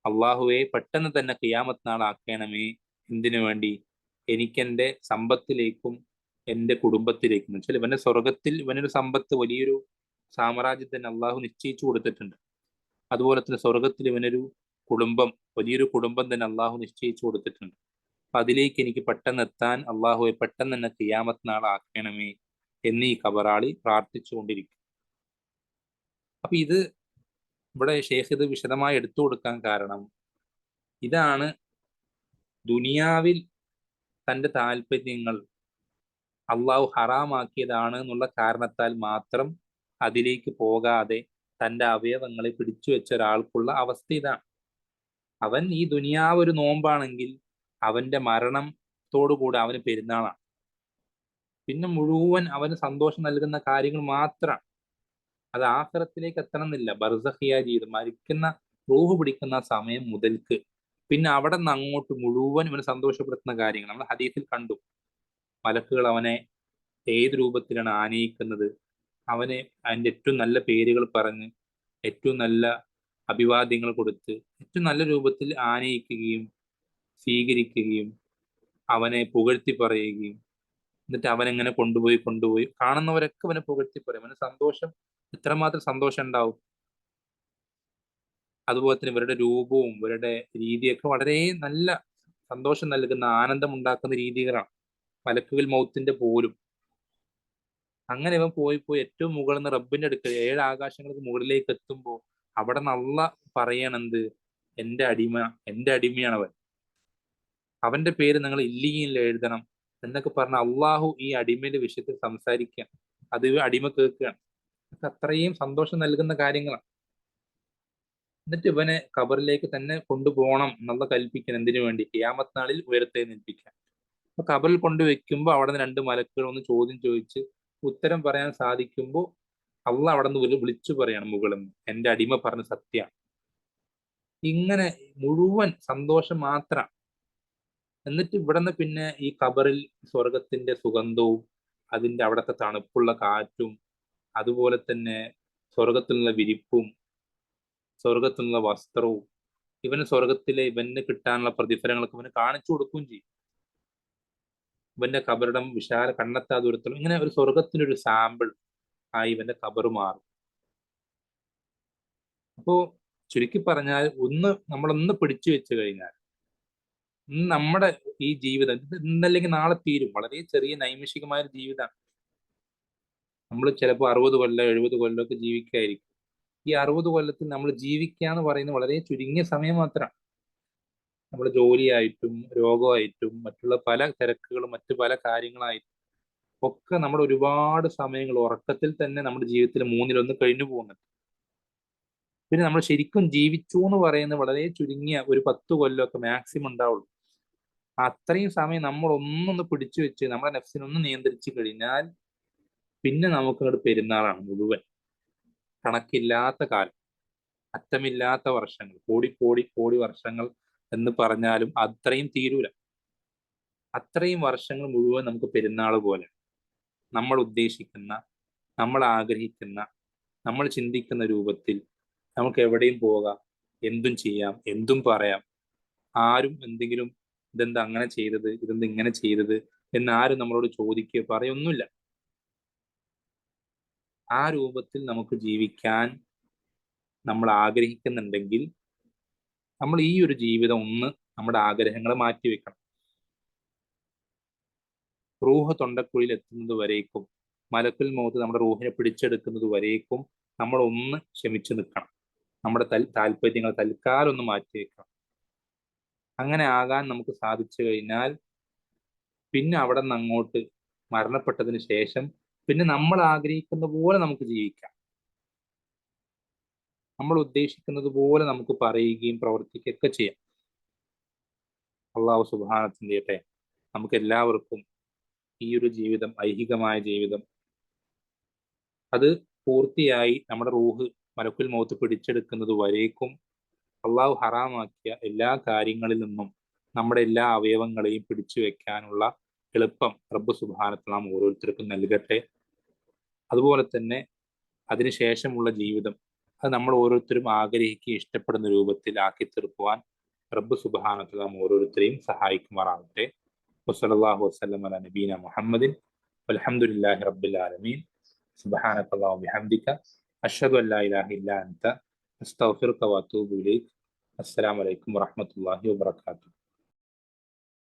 അള്ളാഹുവെ പെട്ടെന്ന് തന്നെ ഖിയാമത്ത് നാളാക്കണമേ. എന്തിനു വേണ്ടി? എനിക്കെന്റെ സമ്പത്തിലേക്കും എന്റെ കുടുംബത്തിലേക്കും. വെച്ചാൽ ഇവന്റെ സ്വർഗത്തിൽ ഇവനൊരു സമ്പത്ത്, വലിയൊരു സാമ്രാജ്യത്തിന് അള്ളാഹു നിശ്ചയിച്ചു കൊടുത്തിട്ടുണ്ട്. അതുപോലെ തന്നെ സ്വർഗത്തിൽ ഇവനൊരു കുടുംബം, വലിയൊരു കുടുംബം തന്നെ അള്ളാഹു നിശ്ചയിച്ചു കൊടുത്തിട്ടുണ്ട്. അപ്പൊ അതിലേക്ക് എനിക്ക് പെട്ടെന്ന് എത്താൻ അള്ളാഹുവെ പെട്ടെന്ന് തന്നെ ഖിയാമത്ത് നാളാക്കണമേ എന്ന് ഈ ഖബറാളി പ്രാർത്ഥിച്ചുകൊണ്ടിരിക്കും. അപ്പൊ ഇത് ഇവിടെ ഷേഖ് ഇത് വിശദമായി എടുത്തു കൊടുക്കാൻ കാരണം ഇതാണ് ദുനിയാവിൽ തന്റെ താല്പര്യങ്ങൾ അള്ളാഹു ഹറാമാക്കിയതാണ് എന്നുള്ള കാരണത്താൽ മാത്രം അതിലേക്ക് പോകാതെ തന്റെ അവയവങ്ങളെ പിടിച്ചു വെച്ച ഒരാൾക്കുള്ള അവസ്ഥ ഇതാണ്. അവൻ ഈ ദുനിയാവ് ഒരു നോമ്പാണെങ്കിൽ അവന്റെ മരണത്തോടുകൂടി അവന് പെരുന്നാളാണ്. പിന്നെ മുഴുവൻ അവന് സന്തോഷം നൽകുന്ന കാര്യങ്ങൾ മാത്രമാണ്. അത് ആഖിറത്തിലേക്ക് എത്തണമെന്നില്ല. ബർസഖിയ ജീവിതം, മരിക്കുന്ന റൂഹ് പിടിക്കുന്ന സമയം മുതൽക്ക് പിന്നെ അവിടെ നിന്ന് അങ്ങോട്ട് മുഴുവൻ ഇവന് സന്തോഷപ്പെടുത്തുന്ന കാര്യങ്ങൾ നമ്മൾ ഹദീസിൽ കണ്ടു. മലക്കുകൾ അവനെ ഏത് രൂപത്തിലാണ് ആനയിക്കുന്നത്, അവന് അതിൻ്റെ ഏറ്റവും നല്ല പേരുകൾ പറഞ്ഞ് ഏറ്റവും നല്ല അഭിവാദ്യങ്ങൾ കൊടുത്ത് ഏറ്റവും നല്ല രൂപത്തിൽ ആനയിക്കുകയും സ്വീകരിക്കുകയും അവനെ പുകഴ്ത്തി പറയുകയും എന്നിട്ട് അവനെങ്ങനെ കൊണ്ടുപോയി കാണുന്നവരൊക്കെ അവനെ പുകഴ്ത്തി പറയും. അവന് സന്തോഷം, എത്രമാത്രം സന്തോഷം ഉണ്ടാവും. അതുപോലെ തന്നെ ഇവരുടെ രൂപവും ഇവരുടെ രീതിയൊക്കെ വളരെ നല്ല സന്തോഷം നൽകുന്ന ആനന്ദം ഉണ്ടാക്കുന്ന രീതികളാണ്. മലക്കുകൾ മൗത്തിന്റെ പോലും. അങ്ങനെ ഇവൻ പോയി ഏറ്റവും മുകളിൽ നിന്ന് റബ്ബിന്റെ അടുക്കൽ 7 ആകാശങ്ങൾക്ക് മുകളിലേക്ക് എത്തുമ്പോൾ അവിടെ നിന്ന് അള്ളാഹ് പറയണെന്ത്, എന്റെ അടിമയാണ് അവൻ, അവന്റെ പേര് നിങ്ങൾ ഇല്ലിയിൽ എഴുതണം എന്നൊക്കെ പറഞ്ഞ അള്ളാഹു ഈ അടിമയുടെ വിഷയത്തിൽ സംസാരിക്കുക. അത് അടിമ കേൾക്കുകയാണ്. അത്രയും സന്തോഷം നൽകുന്ന കാര്യങ്ങളാണ്. എന്നിട്ട് ഇവനെ ഖബറിലേക്ക് തന്നെ കൊണ്ടുപോകണം എന്നുള്ള കൽപ്പിക്കാൻ. എന്തിനു വേണ്ടി? ഖിയാമത്ത് നാളിൽ ഉയർത്തെഴുന്നേൽപ്പിക്കാൻ. അപ്പൊ ഖബറിൽ കൊണ്ടുവെക്കുമ്പോൾ അവിടെ നിന്ന് 2 മലക്കുകൾ ഒന്ന് ചോദ്യം ചോദിച്ച് ഉത്തരം പറയാൻ സാധിക്കുമ്പോൾ അള്ളാഹ് അവിടെ നിന്ന് വിളിച്ചു പറയാണ് മുകളിൽ നിന്ന്, എന്റെ അടിമ പറഞ്ഞ സത്യമാണ്. ഇങ്ങനെ മുഴുവൻ സന്തോഷം മാത്രം. എന്നിട്ട് ഇവിടെ നിന്ന് പിന്നെ ഈ ഖബറിൽ സ്വർഗത്തിന്റെ സുഗന്ധവും അതിന്റെ അവിടുത്തെ തണുപ്പുള്ള കാറ്റും അതുപോലെ തന്നെ സ്വർഗത്തിൽ നിന്നുള്ള വിരിപ്പും സ്വർഗത്തിൽ നിന്നുള്ള വസ്ത്രവും ഇവന് സ്വർഗത്തിലെ ഇവന് കിട്ടാനുള്ള പ്രതിഫലങ്ങളൊക്കെ ഇവന് കാണിച്ചു കൊടുക്കുകയും ചെയ്യും. ഇവന്റെ ഖബറിടം വിശാല കണ്ണെത്താ ദൂരത്തോളം ഇങ്ങനെ ഒരു സ്വർഗത്തിന്റെ ഒരു സാമ്പിൾ ആയി ഇവന്റെ ഖബർ മാറും. അപ്പോ ചുരുക്കി പറഞ്ഞാൽ നമ്മളൊന്ന് പിടിച്ചു വെച്ച് കഴിഞ്ഞാൽ ഇന്ന് നമ്മുടെ ഈ ജീവിതം ഇത് ഇന്നല്ലെങ്കിൽ നാളെ തീരും. വളരെ ചെറിയ നൈമിഷികമായ ഒരു ജീവിതമാണ്. നമ്മൾ ചിലപ്പോൾ 60 കൊല്ലം 70 കൊല്ലം ഒക്കെ ജീവിക്കായിരിക്കും. ഈ 60 കൊല്ലത്തിൽ നമ്മൾ ജീവിക്കുക എന്ന് പറയുന്നത് വളരെ ചുരുങ്ങിയ സമയം മാത്രമാണ്. നമ്മുടെ ജോലിയായിട്ടും രോഗമായിട്ടും മറ്റുള്ള പല തിരക്കുകളും മറ്റു പല കാര്യങ്ങളായിട്ടും ഒക്കെ നമ്മുടെ ഒരുപാട് സമയങ്ങൾ ഉറക്കത്തിൽ തന്നെ നമ്മുടെ ജീവിതത്തിൽ 1/3 കഴിഞ്ഞു പോകുന്നുണ്ട്. പിന്നെ നമ്മൾ ശരിക്കും ജീവിച്ചു എന്ന് പറയുന്നത് വളരെ ചുരുങ്ങിയ ഒരു 10 കൊല്ലമൊക്കെ മാക്സിമം ഉണ്ടാവുള്ളൂ. അത്രയും സമയം നമ്മൾ ഒന്നൊന്ന് പിടിച്ചു വെച്ച് നമ്മുടെ നെഫ്സിനൊന്ന് നിയന്ത്രിച്ചു കഴിഞ്ഞാൽ പിന്നെ നമുക്ക് അങ്ങോട്ട് പെരുന്നാളാണ് മുഴുവൻ. കണക്കില്ലാത്ത കാലം, അറ്റമില്ലാത്ത വർഷങ്ങൾ, കോടി കോടി കോടി വർഷങ്ങൾ എന്ന് പറഞ്ഞാലും അത്രയും തീരൂല. അത്രയും വർഷങ്ങൾ മുഴുവൻ നമുക്ക് പെരുന്നാൾ പോലെ നമ്മൾ ഉദ്ദേശിക്കുന്ന, നമ്മൾ ആഗ്രഹിക്കുന്ന, നമ്മൾ ചിന്തിക്കുന്ന രൂപത്തിൽ നമുക്ക് എവിടെയും പോകാം, എന്തും ചെയ്യാം, എന്തും പറയാം. ആരും എന്തെങ്കിലും ഇതെന്താ അങ്ങനെ ചെയ്തത്, ഇതെന്താ ഇങ്ങനെ ചെയ്തത് എന്ന് ആരും നമ്മളോട് ചോദിക്കുകയോ പറയൊന്നുമില്ല. ആ രൂപത്തിൽ നമുക്ക് ജീവിക്കാൻ നമ്മൾ ആഗ്രഹിക്കുന്നുണ്ടെങ്കിൽ നമ്മൾ ഈ ഒരു ജീവിതം ഒന്ന് നമ്മുടെ ആഗ്രഹങ്ങളെ മാറ്റിവെക്കണം. റൂഹ് തൊണ്ടക്കുഴിയിൽ എത്തുന്നത് വരേക്കും, മലക്കുൽ മൗത്ത് നമ്മുടെ റൂഹിനെ പിടിച്ചെടുക്കുന്നത് വരേക്കും നമ്മൾ ഒന്ന് ക്ഷമിച്ചു നിൽക്കണം. നമ്മുടെ താല്പര്യങ്ങൾ തൽക്കാലം ഒന്ന് മാറ്റിവെക്കണം. അങ്ങനെ ആകാൻ നമുക്ക് സാധിച്ചു കഴിഞ്ഞാൽ പിന്നെ അവിടെ നിന്ന് അങ്ങോട്ട് മരണപ്പെട്ടതിന് ശേഷം പിന്നെ നമ്മൾ ആഗ്രഹിക്കുന്ന പോലെ നമുക്ക് ജീവിക്കാം. നമ്മൾ ഉദ്ദേശിക്കുന്നത് പോലെ നമുക്ക് പറയുകയും പ്രവർത്തിക്കുകയൊക്കെ ചെയ്യാം. അള്ളാഹു സുബ്ഹാനഹു നമുക്ക് എല്ലാവർക്കും ഈ ഒരു ജീവിതം, ഐഹികമായ ജീവിതം, അത് പൂർത്തിയായി നമ്മുടെ റൂഹ് മലക്കുൽ മൗത്ത് പിടിച്ചെടുക്കുന്നത് വരേക്കും അള്ളാഹു ഹറാമാക്കിയ എല്ലാ കാര്യങ്ങളിൽ നിന്നും നമ്മുടെ എല്ലാ അവയവങ്ങളെയും പിടിച്ചു വെക്കാനുള്ള എളുപ്പം റബ്ബ് സുബ്ഹാനഹു നാം ഓരോരുത്തർക്കും നൽകട്ടെ. അതുപോലെ തന്നെ അതിനുശേഷമുള്ള ജീവിതം അത് നമ്മൾ ഓരോരുത്തരും ആഗ്രഹിക്കുക, ഇഷ്ടപ്പെടുന്ന രൂപത്തിൽ ആക്കി തീർക്കുവാൻ റബ്ബ് സുബ്ഹാനഹു നാം ഓരോരുത്തരെയും സഹായിക്കുമാറാകട്ടെ. വസല്ലല്ലാഹു വസല്ലം അലാ നബീന മുഹമ്മദിൻ വൽഹംദുലില്ലാഹി റബ്ബിൽ ആലമീൻ. സുബ്ഹാനകല്ലാഹു വബിഹംദിക അഷ്ഹദു അൻ ലാ ഇലാഹ ഇല്ലാ അൻത അസ്തഗ്ഫിറുക വഅതൂബു ഇലൈക്. അസ്സലാമു അലൈക്കും വറഹ്മത്തുള്ളാഹി വബറകാതുഹു.